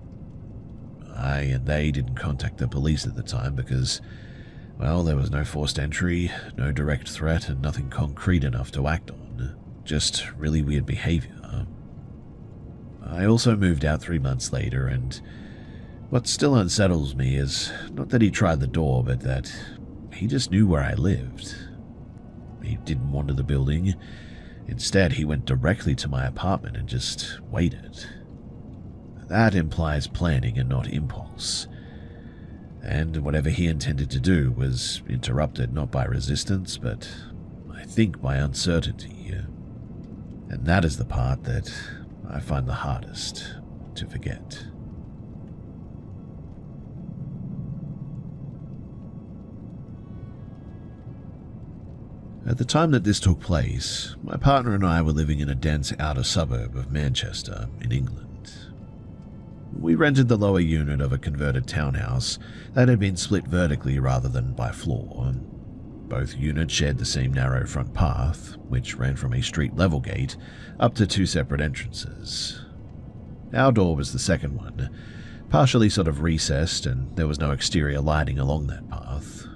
S1: I and they didn't contact the police at the time because, well, there was no forced entry, no direct threat, and nothing concrete enough to act on. Just really weird behavior. I also moved out 3 months later, and what still unsettles me is not that he tried the door, but that he just knew where I lived. He didn't wander the building. Instead, he went directly to my apartment and just waited. That implies planning and not impulse. And whatever he intended to do was interrupted not by resistance, but I think by uncertainty. And that is the part that I find the hardest to forget. At the time that this took place, my partner and I were living in a dense outer suburb of Manchester, in England. We rented the lower unit of a converted townhouse that had been split vertically rather than by floor. Both units shared the same narrow front path, which ran from a street-level gate up to 2 separate entrances. Our door was the second one, partially sort of recessed, and there was no exterior lighting along that path.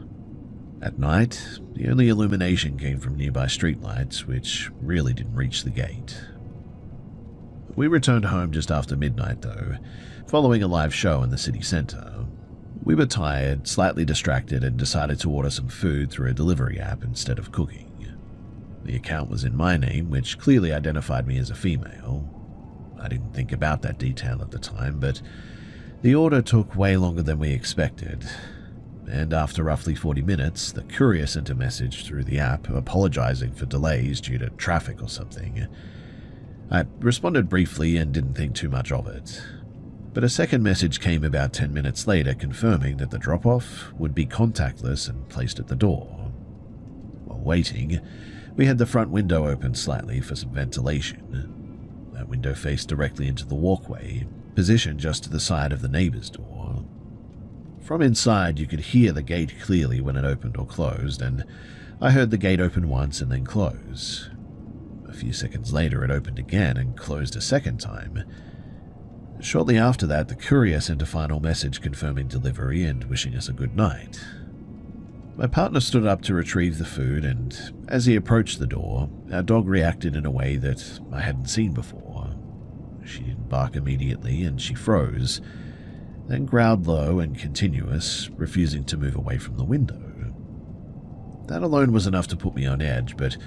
S1: At night, the only illumination came from nearby streetlights, which really didn't reach the gate. We returned home just after midnight, though, following a live show in the city centre. We were tired, slightly distracted, and decided to order some food through a delivery app instead of cooking. The account was in my name, which clearly identified me as a female. I didn't think about that detail at the time, but the order took way longer than we expected. And after roughly 40 minutes, the courier sent a message through the app apologizing for delays due to traffic or something. I responded briefly and didn't think too much of it. But a second message came about 10 minutes later confirming that the drop-off would be contactless and placed at the door. While waiting, we had the front window open slightly for some ventilation. That window faced directly into the walkway, positioned just to the side of the neighbor's door. From inside, you could hear the gate clearly when it opened or closed, and I heard the gate open once and then close. A few seconds later, it opened again and closed a second time. Shortly after that, the courier sent a final message confirming delivery and wishing us a good night. My partner stood up to retrieve the food, and as he approached the door, our dog reacted in a way that I hadn't seen before. She didn't bark immediately, and she froze, then growled low and continuous, refusing to move away from the window. That alone was enough to put me on edge, but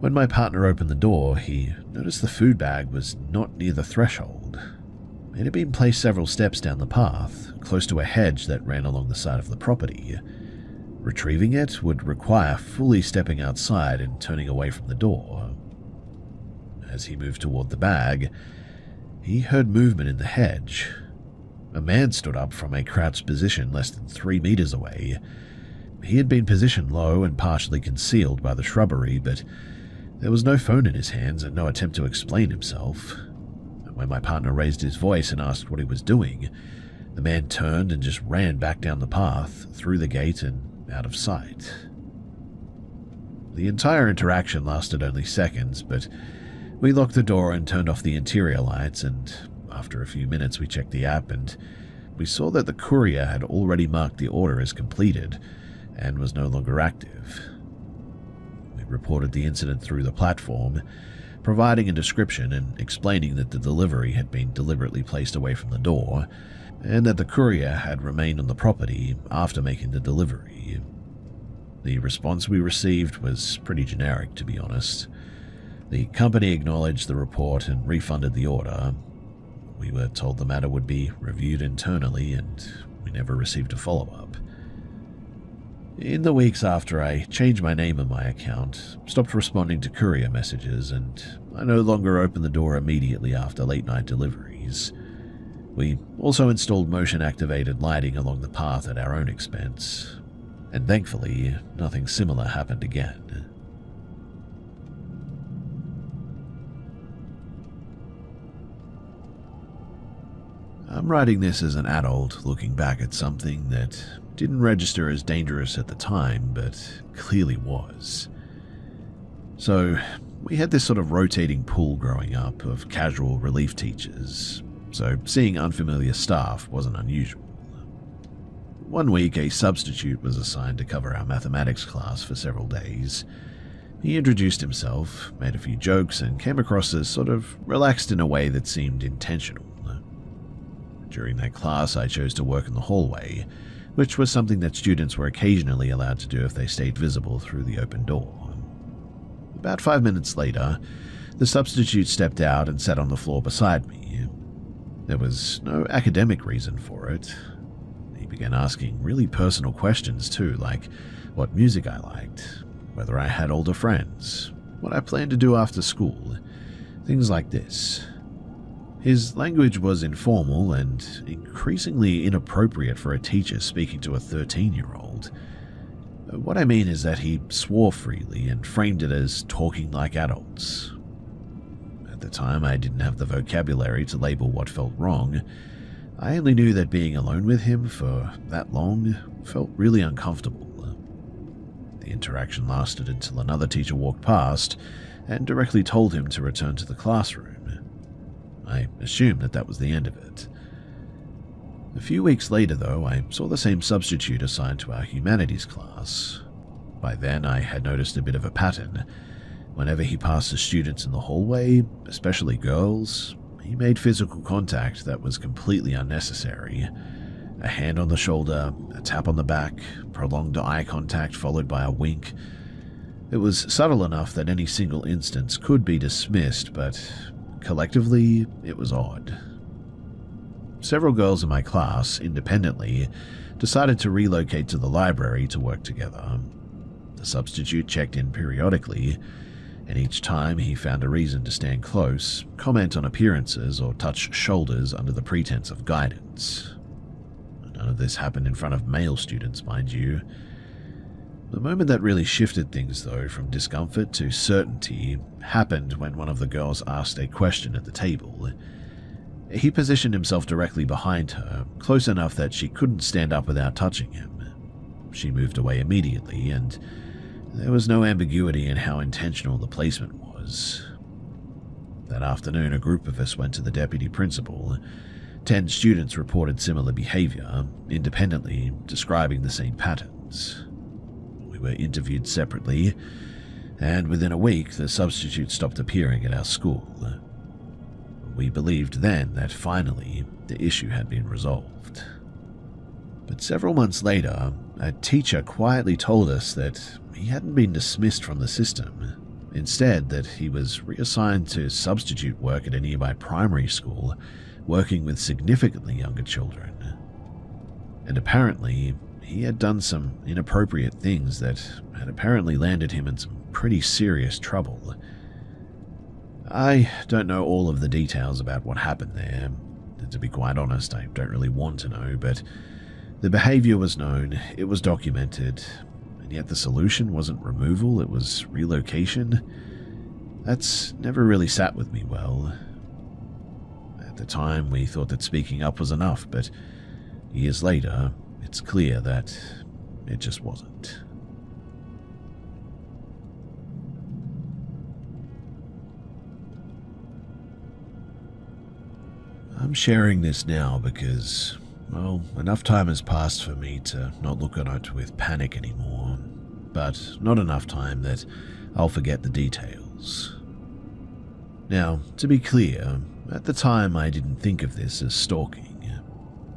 S1: when my partner opened the door, he noticed the food bag was not near the threshold. It had been placed several steps down the path, close to a hedge that ran along the side of the property. Retrieving it would require fully stepping outside and turning away from the door. As he moved toward the bag, he heard movement in the hedge. A man stood up from a crouched position less than 3 meters away. He had been positioned low and partially concealed by the shrubbery, but there was no phone in his hands and no attempt to explain himself. When my partner raised his voice and asked what he was doing, the man turned and just ran back down the path, through the gate and out of sight. The entire interaction lasted only seconds, but we locked the door and turned off the interior lights, and after a few minutes we checked the app and we saw that the courier had already marked the order as completed and was no longer active. We reported the incident through the platform, providing a description and explaining that the delivery had been deliberately placed away from the door, and that the courier had remained on the property after making the delivery. The response we received was pretty generic, to be honest. The company acknowledged the report and refunded the order. We were told the matter would be reviewed internally, and we never received a follow-up. In the weeks after, I changed my name on my account, stopped responding to courier messages, and I no longer opened the door immediately after late-night deliveries. We also installed motion-activated lighting along the path at our own expense, and thankfully, nothing similar happened again. I'm writing this as an adult looking back at something that didn't register as dangerous at the time, but clearly was. So, we had this sort of rotating pool growing up of casual relief teachers, so seeing unfamiliar staff wasn't unusual. One week, a substitute was assigned to cover our mathematics class for several days. He introduced himself, made a few jokes, and came across as sort of relaxed in a way that seemed intentional. During that class, I chose to work in the hallway, which was something that students were occasionally allowed to do if they stayed visible through the open door. About 5 minutes later, the substitute stepped out and sat on the floor beside me. There was no academic reason for it. He began asking really personal questions too, like what music I liked, whether I had older friends, what I planned to do after school, things like this. His language was informal and increasingly inappropriate for a teacher speaking to a 13-year-old. What I mean is that he swore freely and framed it as talking like adults. At the time, I didn't have the vocabulary to label what felt wrong. I only knew that being alone with him for that long felt really uncomfortable. The interaction lasted until another teacher walked past and directly told him to return to the classroom. I assumed that was the end of it. A few weeks later, though, I saw the same substitute assigned to our humanities class. By then, I had noticed a bit of a pattern. Whenever he passed the students in the hallway, especially girls, he made physical contact that was completely unnecessary. A hand on the shoulder, a tap on the back, prolonged eye contact followed by a wink. It was subtle enough that any single instance could be dismissed, but collectively, it was odd. Several girls in my class, independently, decided to relocate to the library to work together. The substitute checked in periodically, and each time he found a reason to stand close, comment on appearances, or touch shoulders under the pretense of guidance. None of this happened in front of male students, mind you. The moment that really shifted things, though, from discomfort to certainty, happened when one of the girls asked a question at the table. He positioned himself directly behind her, close enough that she couldn't stand up without touching him. She moved away immediately, and there was no ambiguity in how intentional the placement was. That afternoon, a group of us went to the deputy principal. 10 students reported similar behavior, independently describing the same patterns. We were interviewed separately, and within a week, the substitute stopped appearing at our school. We believed then that finally the issue had been resolved. But several months later, a teacher quietly told us that he hadn't been dismissed from the system. Instead, that he was reassigned to substitute work at a nearby primary school, working with significantly younger children. And apparently, he had done some inappropriate things that had apparently landed him in some pretty serious trouble. I don't know all of the details about what happened there. To be quite honest, I don't really want to know, but the behavior was known, it was documented, and yet the solution wasn't removal, it was relocation. That's never really sat with me well. At the time, we thought that speaking up was enough, but years later, it's clear that it just wasn't. I'm sharing this now because, well, enough time has passed for me to not look on it with panic anymore, but not enough time that I'll forget the details. Now, to be clear, at the time I didn't think of this as stalking.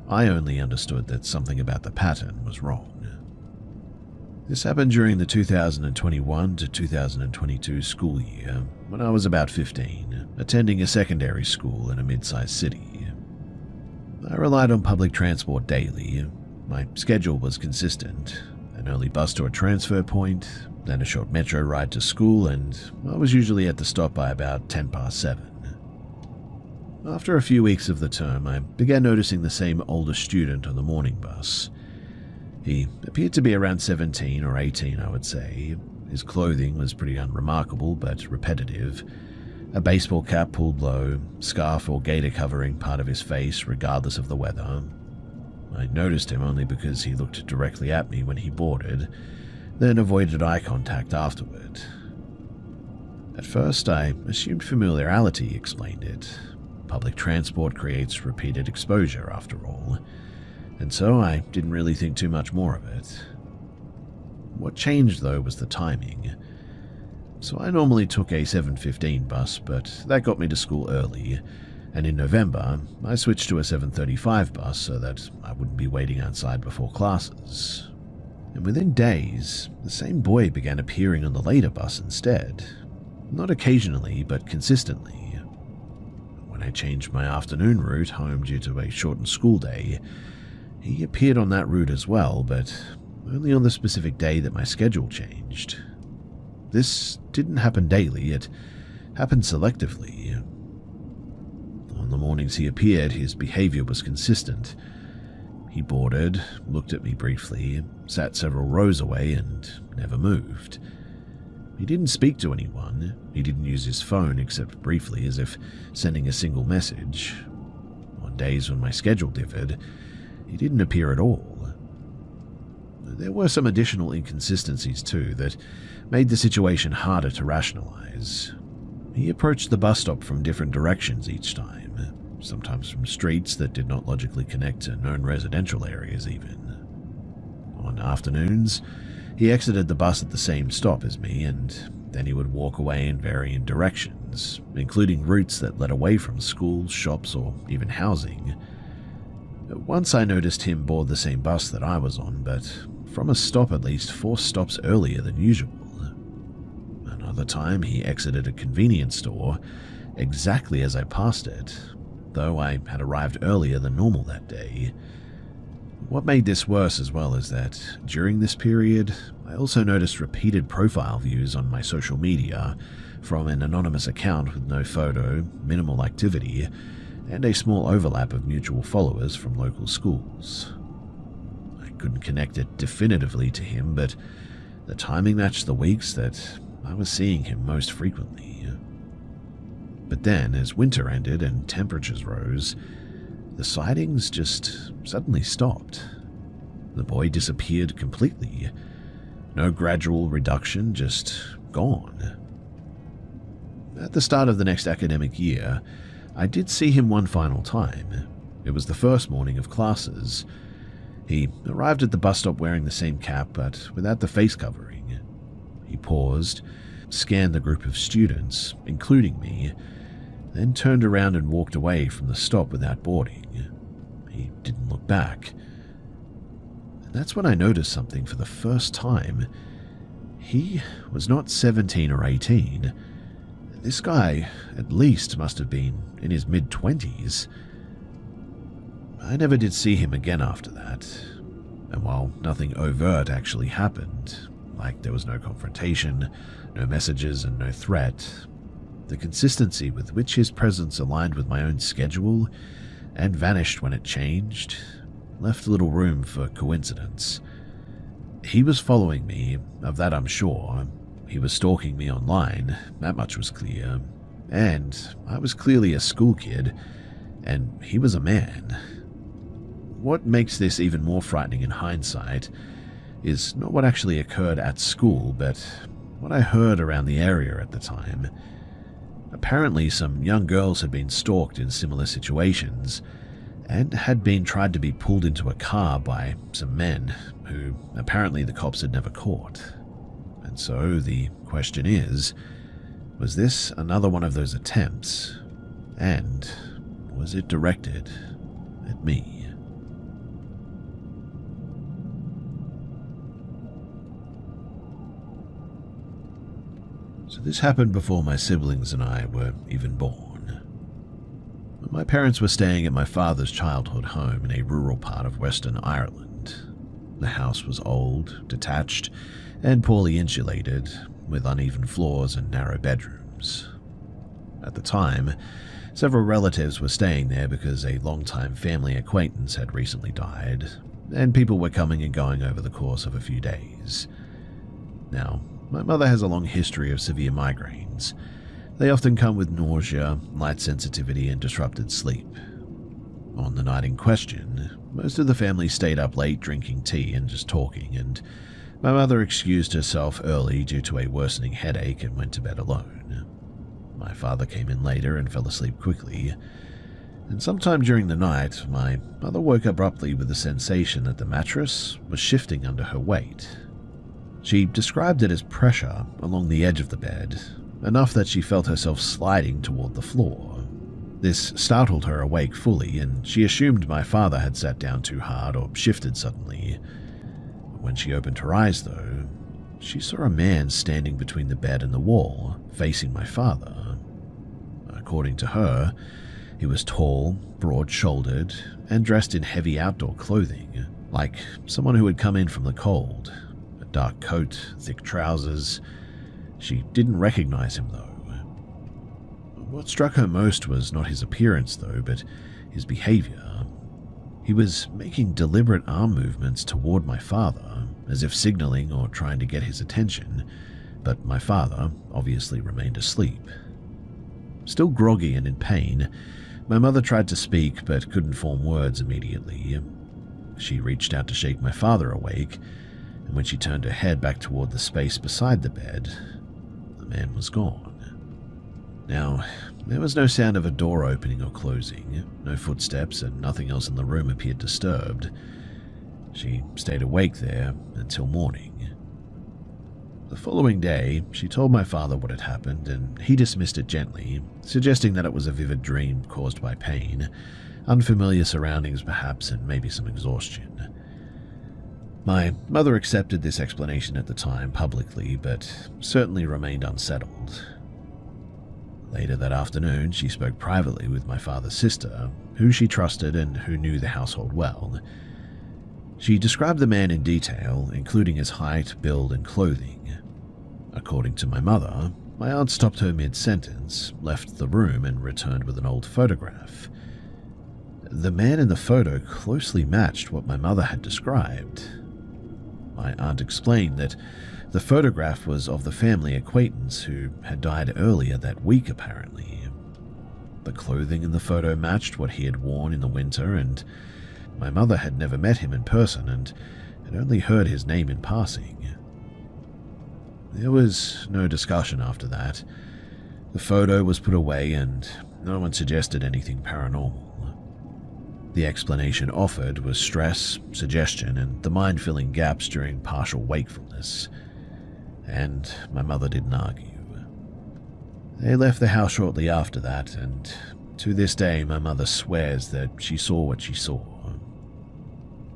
S1: I only understood that something about the pattern was wrong. This happened during the 2021 to 2022 school year, when I was about 15, attending a secondary school in a mid-sized city. I relied on public transport daily. My schedule was consistent, an early bus to a transfer point, then a short metro ride to school, and I was usually at the stop by about 7:10. After a few weeks of the term, I began noticing the same older student on the morning bus. He appeared to be around 17 or 18, I would say. His clothing was pretty unremarkable but repetitive. A baseball cap pulled low, scarf or gaiter covering part of his face regardless of the weather. I noticed him only because he looked directly at me when he boarded, then avoided eye contact afterward. At first, I assumed familiarity explained it. Public transport creates repeated exposure, after all, and so I didn't really think too much more of it. What changed, though, was the timing. So I normally took a 7:15 bus, but that got me to school early, and in November, I switched to a 7:35 bus so that I wouldn't be waiting outside before classes. And within days, the same boy began appearing on the later bus instead. Not occasionally, but consistently. When I changed my afternoon route home due to a shortened school day, he appeared on that route as well, but only on the specific day that my schedule changed. This didn't happen daily, it happened selectively. On the mornings he appeared, his behavior was consistent. He boarded, looked at me briefly, sat several rows away, and never moved. He didn't speak to anyone. He didn't use his phone except briefly, as if sending a single message. On days when my schedule differed, he didn't appear at all. There were some additional inconsistencies too that made the situation harder to rationalize. He approached the bus stop from different directions each time, sometimes from streets that did not logically connect to known residential areas even. On afternoons, he exited the bus at the same stop as me, and then he would walk away in varying directions, including routes that led away from schools, shops, or even housing. Once I noticed him board the same bus that I was on, but from a stop at least 4 stops earlier than usual. Another time, he exited a convenience store exactly as I passed it, though I had arrived earlier than normal that day. What made this worse as well is that during this period, I also noticed repeated profile views on my social media from an anonymous account with no photo, minimal activity, and a small overlap of mutual followers from local schools. I couldn't connect it definitively to him, but the timing matched the weeks that I was seeing him most frequently. But then, as winter ended and temperatures rose, the sightings just suddenly stopped. The boy disappeared completely. No gradual reduction, just gone. At the start of the next academic year, I did see him one final time. It was the first morning of classes. He arrived at the bus stop wearing the same cap, but without the face covering. He paused, scanned the group of students, including me, then turned around and walked away from the stop without boarding. He didn't look back. And that's when I noticed something for the first time. He was not 17 or 18. This guy, at least, must have been in his mid-20s. I never did see him again after that, and while nothing overt actually happened, like there was no confrontation, no messages, and no threat, the consistency with which his presence aligned with my own schedule and vanished when it changed left little room for coincidence. He was following me, of that I'm sure. He was stalking me online, that much was clear. And I was clearly a school kid, and he was a man. What makes this even more frightening in hindsight is not what actually occurred at school, but what I heard around the area at the time. Apparently, some young girls had been stalked in similar situations, and had been tried to be pulled into a car by some men who apparently the cops had never caught. And so the question is, was this another one of those attempts? And was it directed at me? So this happened before my siblings and I were even born. My parents were staying at my father's childhood home in a rural part of Western Ireland. The house was old, detached, and poorly insulated, with uneven floors and narrow bedrooms. At the time, several relatives were staying there because a longtime family acquaintance had recently died, and people were coming and going over the course of a few days. Now, my mother has a long history of severe migraines. They often come with nausea, light sensitivity, and disrupted sleep. On the night in question, most of the family stayed up late drinking tea and just talking, and my mother excused herself early due to a worsening headache and went to bed alone. My father came in later and fell asleep quickly, and sometime during the night, my mother woke abruptly with the sensation that the mattress was shifting under her weight. She described it as pressure along the edge of the bed, enough that she felt herself sliding toward the floor. This startled her awake fully, and she assumed my father had sat down too hard or shifted suddenly. When she opened her eyes, though, she saw a man standing between the bed and the wall, facing my father. According to her, he was tall, broad-shouldered, and dressed in heavy outdoor clothing, like someone who had come in from the cold. A dark coat, thick trousers. She didn't recognize him, though. What struck her most was not his appearance, though, but his behavior. He was making deliberate arm movements toward my father, as if signaling or trying to get his attention, but my father obviously remained asleep. Still groggy and in pain, my mother tried to speak but couldn't form words immediately. She reached out to shake my father awake, and when she turned her head back toward the space beside the bed, the man was gone. Now, there was no sound of a door opening or closing, no footsteps, and nothing else in the room appeared disturbed. She stayed awake there until morning. The following day, she told my father what had happened, and he dismissed it gently, suggesting that it was a vivid dream caused by pain, unfamiliar surroundings perhaps, and maybe some exhaustion. My mother accepted this explanation at the time publicly, but certainly remained unsettled. Later that afternoon, she spoke privately with my father's sister, who she trusted and who knew the household well. She described the man in detail, including his height, build, and clothing. According to my mother, my aunt stopped her mid-sentence, left the room, and returned with an old photograph. The man in the photo closely matched what my mother had described. My aunt explained that the photograph was of the family acquaintance who had died earlier that week, apparently. The clothing in the photo matched what he had worn in the winter, and my mother had never met him in person and had only heard his name in passing. There was no discussion after that. The photo was put away and no one suggested anything paranormal. The explanation offered was stress, suggestion, and the mind filling gaps during partial wakefulness. And my mother didn't argue. They left the house shortly after that, and to this day my mother swears that she saw what she saw.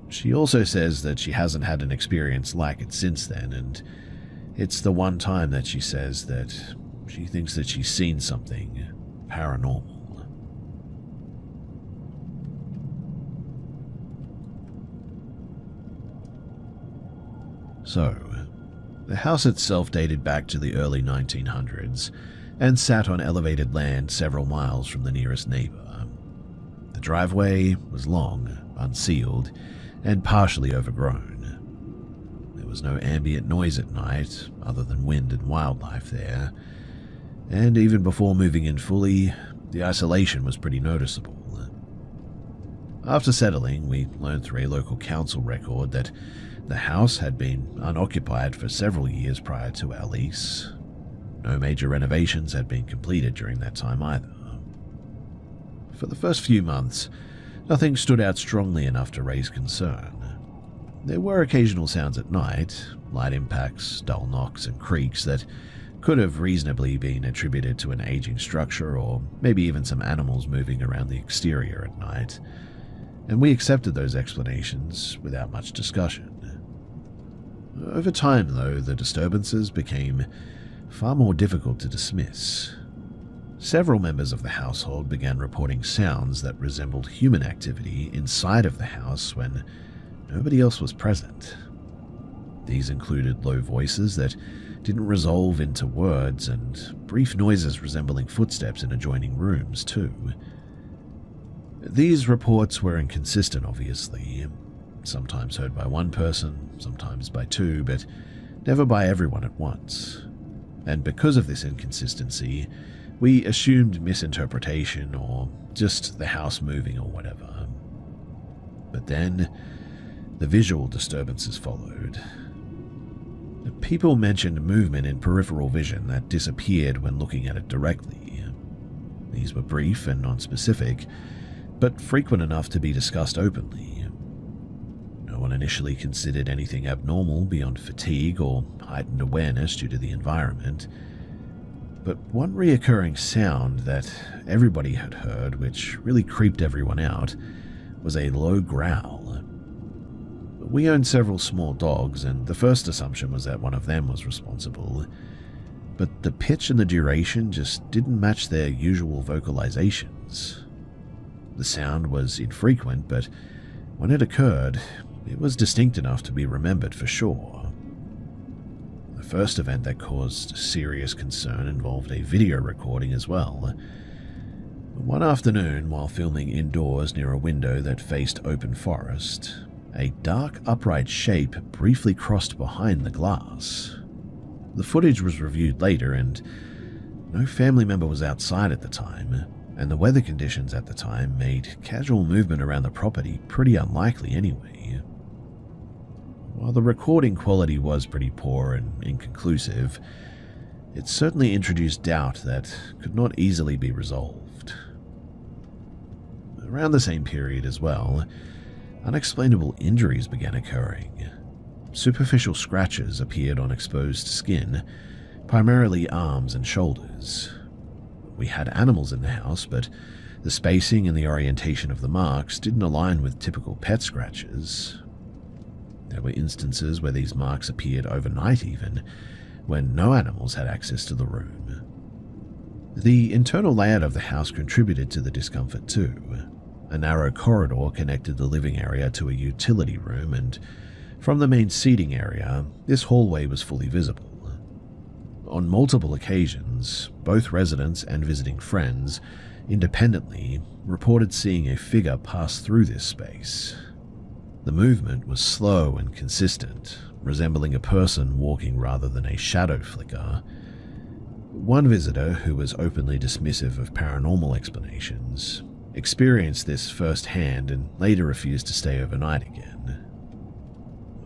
S1: She also says that she hasn't had an experience like it since then, and it's the one time that she says that she thinks that she's seen something paranormal. So, the house itself dated back to the early 1900s and sat on elevated land several miles from the nearest neighbor. The driveway was long, unsealed, and partially overgrown. There was no ambient noise at night, other than wind and wildlife there, and even before moving in fully, the isolation was pretty noticeable. After settling, we learned through a local council record that the house had been unoccupied for several years prior to our lease. No major renovations had been completed during that time either. For the first few months, nothing stood out strongly enough to raise concern. There were occasional sounds at night, light impacts, dull knocks, and creaks that could have reasonably been attributed to an aging structure or maybe even some animals moving around the exterior at night, and we accepted those explanations without much discussion. Over time, though, the disturbances became far more difficult to dismiss. Several members of the household began reporting sounds that resembled human activity inside of the house when nobody else was present. These included low voices that didn't resolve into words and brief noises resembling footsteps in adjoining rooms, too. These reports were inconsistent, obviously, sometimes heard by one person, sometimes by two, but never by everyone at once. And because of this inconsistency, we assumed misinterpretation or just the house moving or whatever. But then, the visual disturbances followed. People mentioned movement in peripheral vision that disappeared when looking at it directly. These were brief and non-specific, but frequent enough to be discussed openly. No one initially considered anything abnormal beyond fatigue or heightened awareness due to the environment. But one reoccurring sound that everybody had heard, which really creeped everyone out, was a low growl. We owned several small dogs, and the first assumption was that one of them was responsible. But the pitch and the duration just didn't match their usual vocalizations. The sound was infrequent, but when it occurred, it was distinct enough to be remembered for sure. The first event that caused serious concern involved a video recording as well. One afternoon, while filming indoors near a window that faced open forest, a dark, upright shape briefly crossed behind the glass. The footage was reviewed later, and no family member was outside at the time, and the weather conditions at the time made casual movement around the property pretty unlikely anyway. While the recording quality was pretty poor and inconclusive, it certainly introduced doubt that could not easily be resolved. Around the same period as well, unexplainable injuries began occurring. Superficial scratches appeared on exposed skin, primarily arms and shoulders. We had animals in the house, but the spacing and the orientation of the marks didn't align with typical pet scratches. There were instances where these marks appeared overnight even, when no animals had access to the room. The internal layout of the house contributed to the discomfort too. A narrow corridor connected the living area to a utility room, and from the main seating area, this hallway was fully visible. On multiple occasions, both residents and visiting friends independently reported seeing a figure pass through this space. The movement was slow and consistent, resembling a person walking rather than a shadow flicker. One visitor, who was openly dismissive of paranormal explanations, experienced this firsthand and later refused to stay overnight again.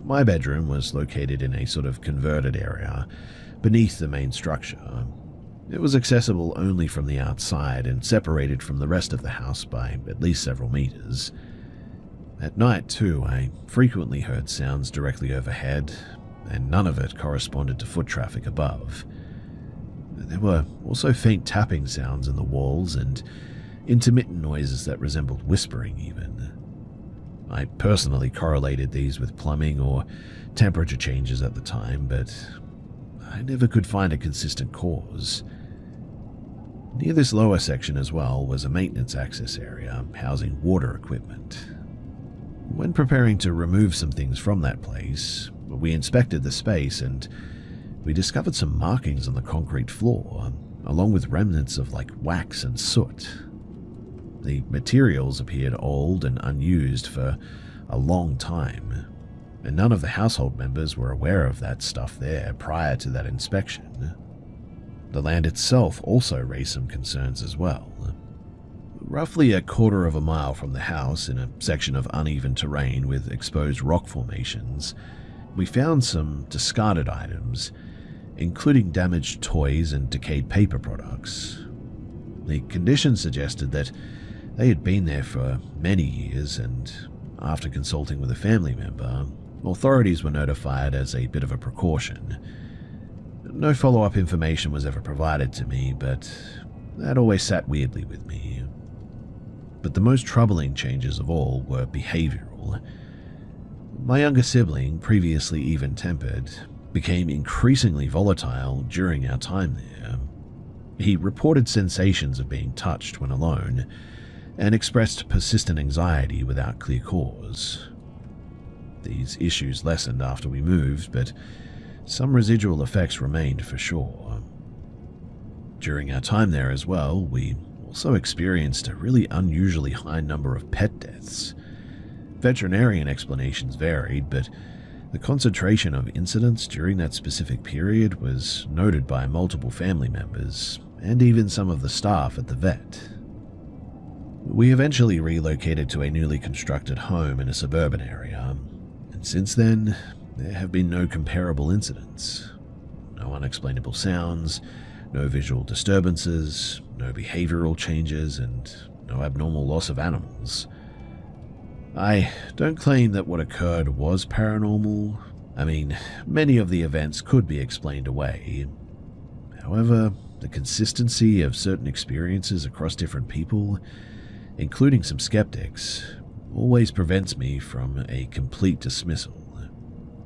S1: My bedroom was located in a sort of converted area beneath the main structure. It was accessible only from the outside and separated from the rest of the house by at least several meters. At night, too, I frequently heard sounds directly overhead, and none of it corresponded to foot traffic above. There were also faint tapping sounds in the walls and intermittent noises that resembled whispering even. I personally correlated these with plumbing or temperature changes at the time, but I never could find a consistent cause. Near this lower section as well was a maintenance access area housing water equipment. When preparing to remove some things from that place, we inspected the space and we discovered some markings on the concrete floor, along with remnants of wax and soot. The materials appeared old and unused for a long time, and none of the household members were aware of that stuff there prior to that inspection. The land itself also raised some concerns as well. Roughly a quarter of a mile from the house, in a section of uneven terrain with exposed rock formations, we found some discarded items, including damaged toys and decayed paper products. The condition suggested that they had been there for many years, and after consulting with a family member, authorities were notified as a bit of a precaution. No follow-up information was ever provided to me, but that always sat weirdly with me. But the most troubling changes of all were behavioral. My younger sibling, previously even-tempered, became increasingly volatile during our time there. He reported sensations of being touched when alone, and expressed persistent anxiety without clear cause. These issues lessened after we moved, but some residual effects remained for sure. During our time there as well, we also experienced a really unusually high number of pet deaths. Veterinarian explanations varied, but the concentration of incidents during that specific period was noted by multiple family members and even some of the staff at the vet. We eventually relocated to a newly constructed home in a suburban area, and since then, there have been no comparable incidents. No unexplainable sounds, no visual disturbances, no behavioral changes, and no abnormal loss of animals. I don't claim that what occurred was paranormal. I mean, many of the events could be explained away. However, the consistency of certain experiences across different people, including some skeptics, always prevents me from a complete dismissal.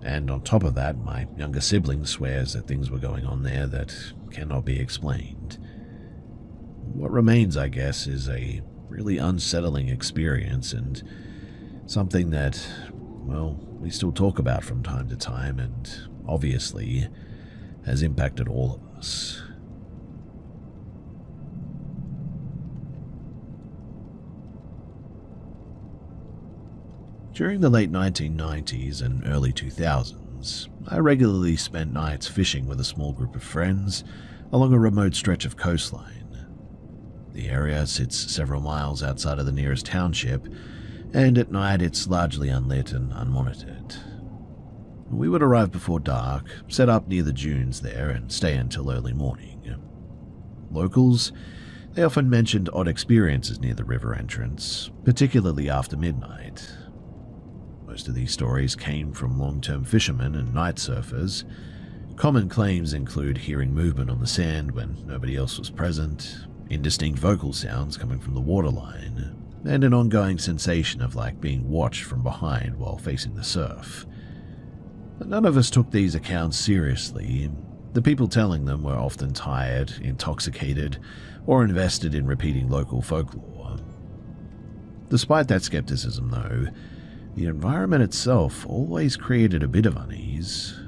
S1: And on top of that, my younger sibling swears that things were going on there that cannot be explained. What remains, I guess, is a really unsettling experience and something that, well, we still talk about from time to time and obviously has impacted all of us. During the late 1990s and early 2000s, I regularly spent nights fishing with a small group of friends along a remote stretch of coastline. The area sits several miles outside of the nearest township, and at night it's largely unlit and unmonitored. We would arrive before dark, set up near the dunes there, and stay until early morning. Locals, they often mentioned odd experiences near the river entrance, particularly after midnight. Most of these stories came from long-term fishermen and night surfers. Common claims include hearing movement on the sand when nobody else was present, indistinct vocal sounds coming from the waterline, and an ongoing sensation of being watched from behind while facing the surf. But none of us took these accounts seriously. The people telling them were often tired, intoxicated, or invested in repeating local folklore. Despite that skepticism, though, the environment itself always created a bit of unease.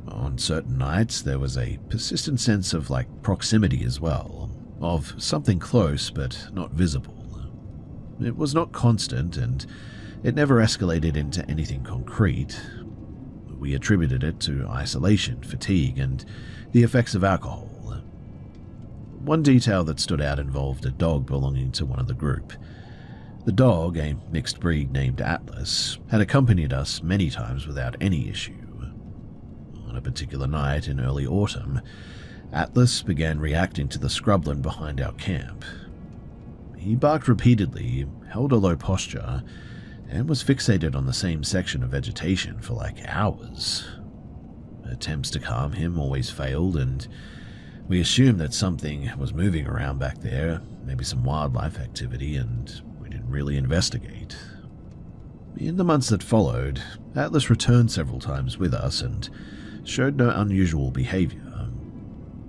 S1: On certain nights, there was a persistent sense of proximity as well, of something close but not visible. It was not constant, and it never escalated into anything concrete. We attributed it to isolation, fatigue, and the effects of alcohol. One detail that stood out involved a dog belonging to one of the group. The dog, a mixed breed named Atlas, had accompanied us many times without any issue. On a particular night in early autumn, Atlas began reacting to the scrubland behind our camp. He barked repeatedly, held a low posture, and was fixated on the same section of vegetation for hours. Attempts to calm him always failed, and we assumed that something was moving around back there, maybe some wildlife activity, and we didn't really investigate. In the months that followed, Atlas returned several times with us and showed no unusual behavior.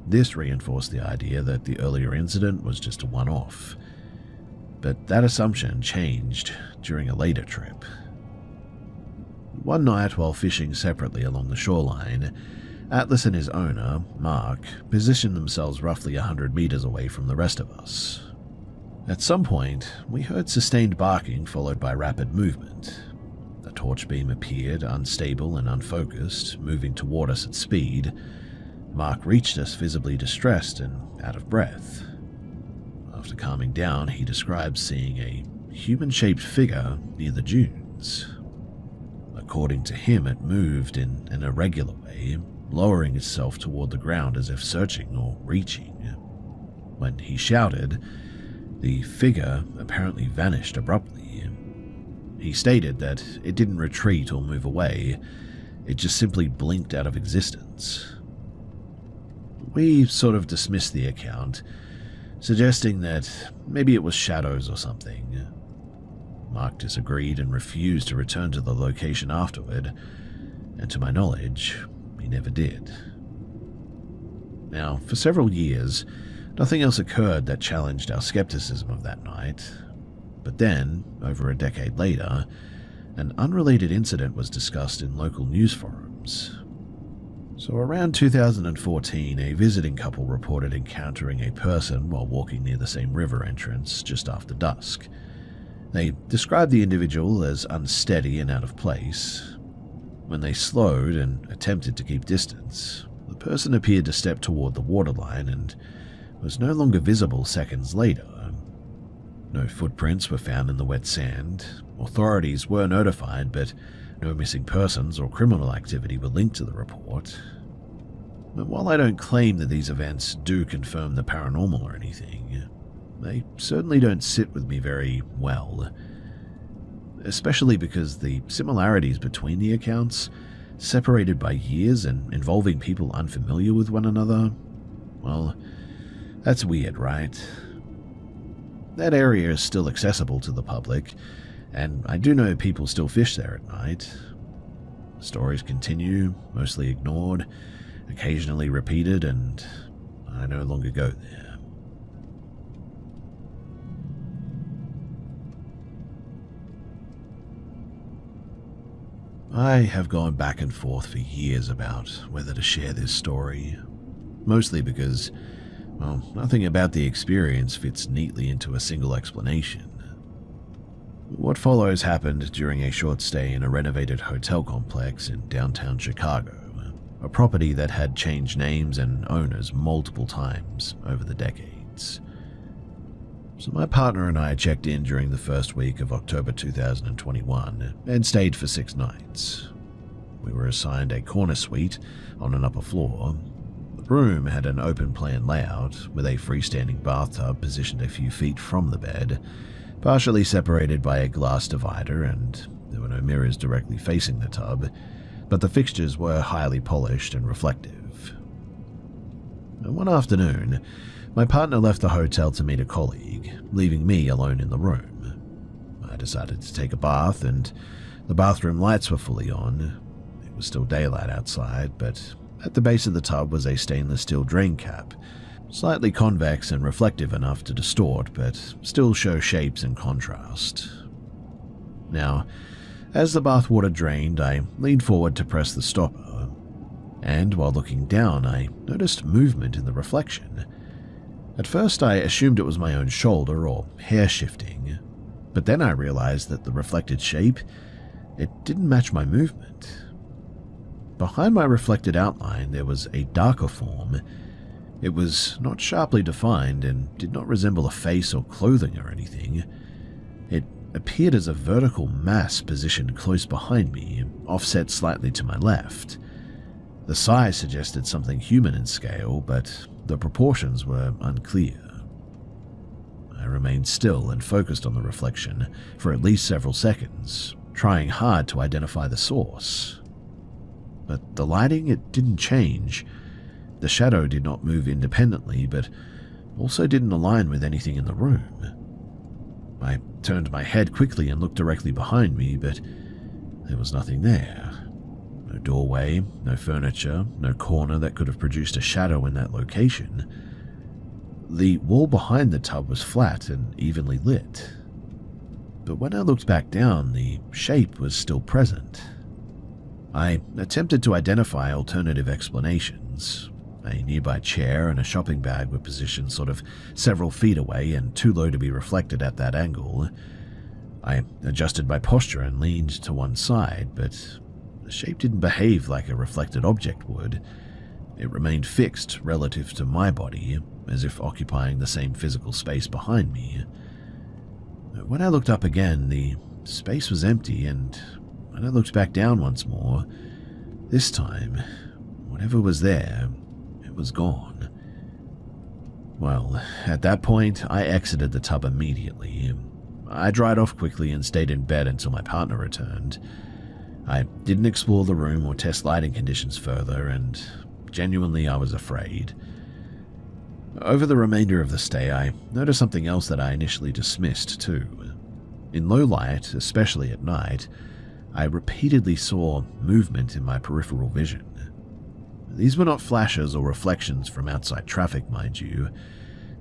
S1: This reinforced the idea that the earlier incident was just a one-off. But that assumption changed during a later trip. One night while fishing separately along the shoreline, Atlas and his owner, Mark, positioned themselves roughly 100 meters away from the rest of us. At some point, we heard sustained barking followed by rapid movement. A torch beam appeared, unstable and unfocused, moving toward us at speed. Mark reached us visibly distressed and out of breath. After calming down, he described seeing a human-shaped figure near the dunes. According to him, it moved in an irregular way, lowering itself toward the ground as if searching or reaching. When he shouted, the figure apparently vanished abruptly. He stated that it didn't retreat or move away, it just simply blinked out of existence. We sort of dismissed the account, suggesting that maybe it was shadows or something. Mark disagreed and refused to return to the location afterward, and to my knowledge, he never did. Now, for several years, nothing else occurred that challenged our skepticism of that night. But then, over a decade later, An unrelated incident was discussed in local news forums. So around 2014, a visiting couple reported encountering a person while walking near the same river entrance just after dusk. They described the individual as unsteady and out of place. When they slowed and attempted to keep distance, the person appeared to step toward the waterline and was no longer visible seconds later. No footprints were found in the wet sand. Authorities were notified, but no missing persons or criminal activity were linked to the report. But while I don't claim that these events do confirm the paranormal or anything, they certainly don't sit with me very well. Especially because the similarities between the accounts, separated by years and involving people unfamiliar with one another, well, that's weird, right? That area is still accessible to the public, and I do know people still fish there at night. Stories continue, mostly ignored, occasionally repeated, and I no longer go there. I have gone back and forth for years about whether to share this story, mostly because, well, nothing about the experience fits neatly into a single explanation. What follows happened during a short stay in a renovated hotel complex in downtown Chicago, a property that had changed names and owners multiple times over the decades. So my partner and I checked in during the first week of October 2021 and stayed for 6 nights. We were assigned a corner suite on an upper floor. The room had an open-plan layout with a freestanding bathtub positioned a few feet from the bed, partially separated by a glass divider, and there were no mirrors directly facing the tub, but the fixtures were highly polished and reflective. One afternoon, my partner left the hotel to meet a colleague, leaving me alone in the room. I decided to take a bath, and the bathroom lights were fully on. It was still daylight outside, but at the base of the tub was a stainless steel drain cap, slightly convex and reflective enough to distort, but still show shapes in contrast. Now, as the bathwater drained, I leaned forward to press the stopper, and while looking down, I noticed movement in the reflection. At first, I assumed it was my own shoulder or hair shifting, but then I realized that the reflected shape, it didn't match my movement. Behind my reflected outline, there was a darker form. It was not sharply defined and did not resemble a face or clothing or anything. It appeared as a vertical mass positioned close behind me, offset slightly to my left. The size suggested something human in scale, but the proportions were unclear. I remained still and focused on the reflection for at least several seconds, trying hard to identify the source. But the lighting, it didn't change. The shadow did not move independently, but also didn't align with anything in the room. I turned my head quickly and looked directly behind me, but there was nothing there. No doorway, no furniture, no corner that could have produced a shadow in that location. The wall behind the tub was flat and evenly lit. But when I looked back down, the shape was still present. I attempted to identify alternative explanations. A nearby chair and a shopping bag were positioned sort of several feet away and too low to be reflected at that angle. I adjusted my posture and leaned to one side, but the shape didn't behave like a reflected object would. It remained fixed relative to my body, as if occupying the same physical space behind me. When I looked up again, the space was empty, and when I looked back down once more, this time, whatever was there, it was gone. Well, at that point, I exited the tub immediately. I dried off quickly and stayed in bed until my partner returned. I didn't explore the room or test lighting conditions further, and genuinely I was afraid. Over the remainder of the stay, I noticed something else that I initially dismissed too. In low light, especially at night, I repeatedly saw movement in my peripheral vision. These were not flashes or reflections from outside traffic, mind you.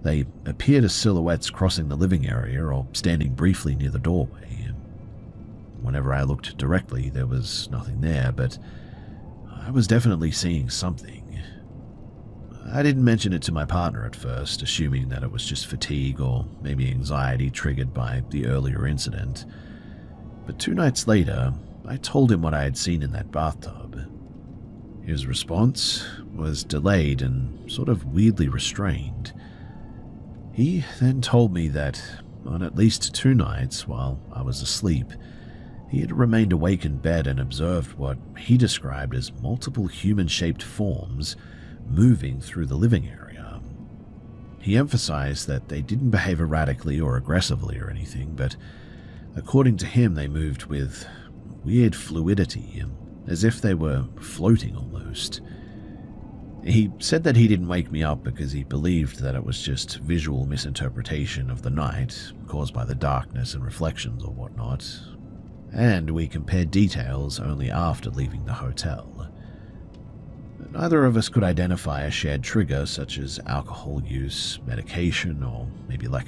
S1: They appeared as silhouettes crossing the living area or standing briefly near the doorway. Whenever I looked directly, there was nothing there, but I was definitely seeing something. I didn't mention it to my partner at first, assuming that it was just fatigue or maybe anxiety triggered by the earlier incident. But 2 nights later, I told him what I had seen in that bathtub. His response was delayed and sort of weirdly restrained. He then told me that on at least 2 nights while I was asleep, he had remained awake in bed and observed what he described as multiple human-shaped forms moving through the living area. He emphasized that they didn't behave erratically or aggressively or anything, but according to him, they moved with weird fluidity, as if they were floating almost. He said that he didn't wake me up because he believed that it was just visual misinterpretation of the night caused by the darkness and reflections or whatnot, and we compared details only after leaving the hotel. Neither of us could identify a shared trigger such as alcohol use, medication, or maybe lack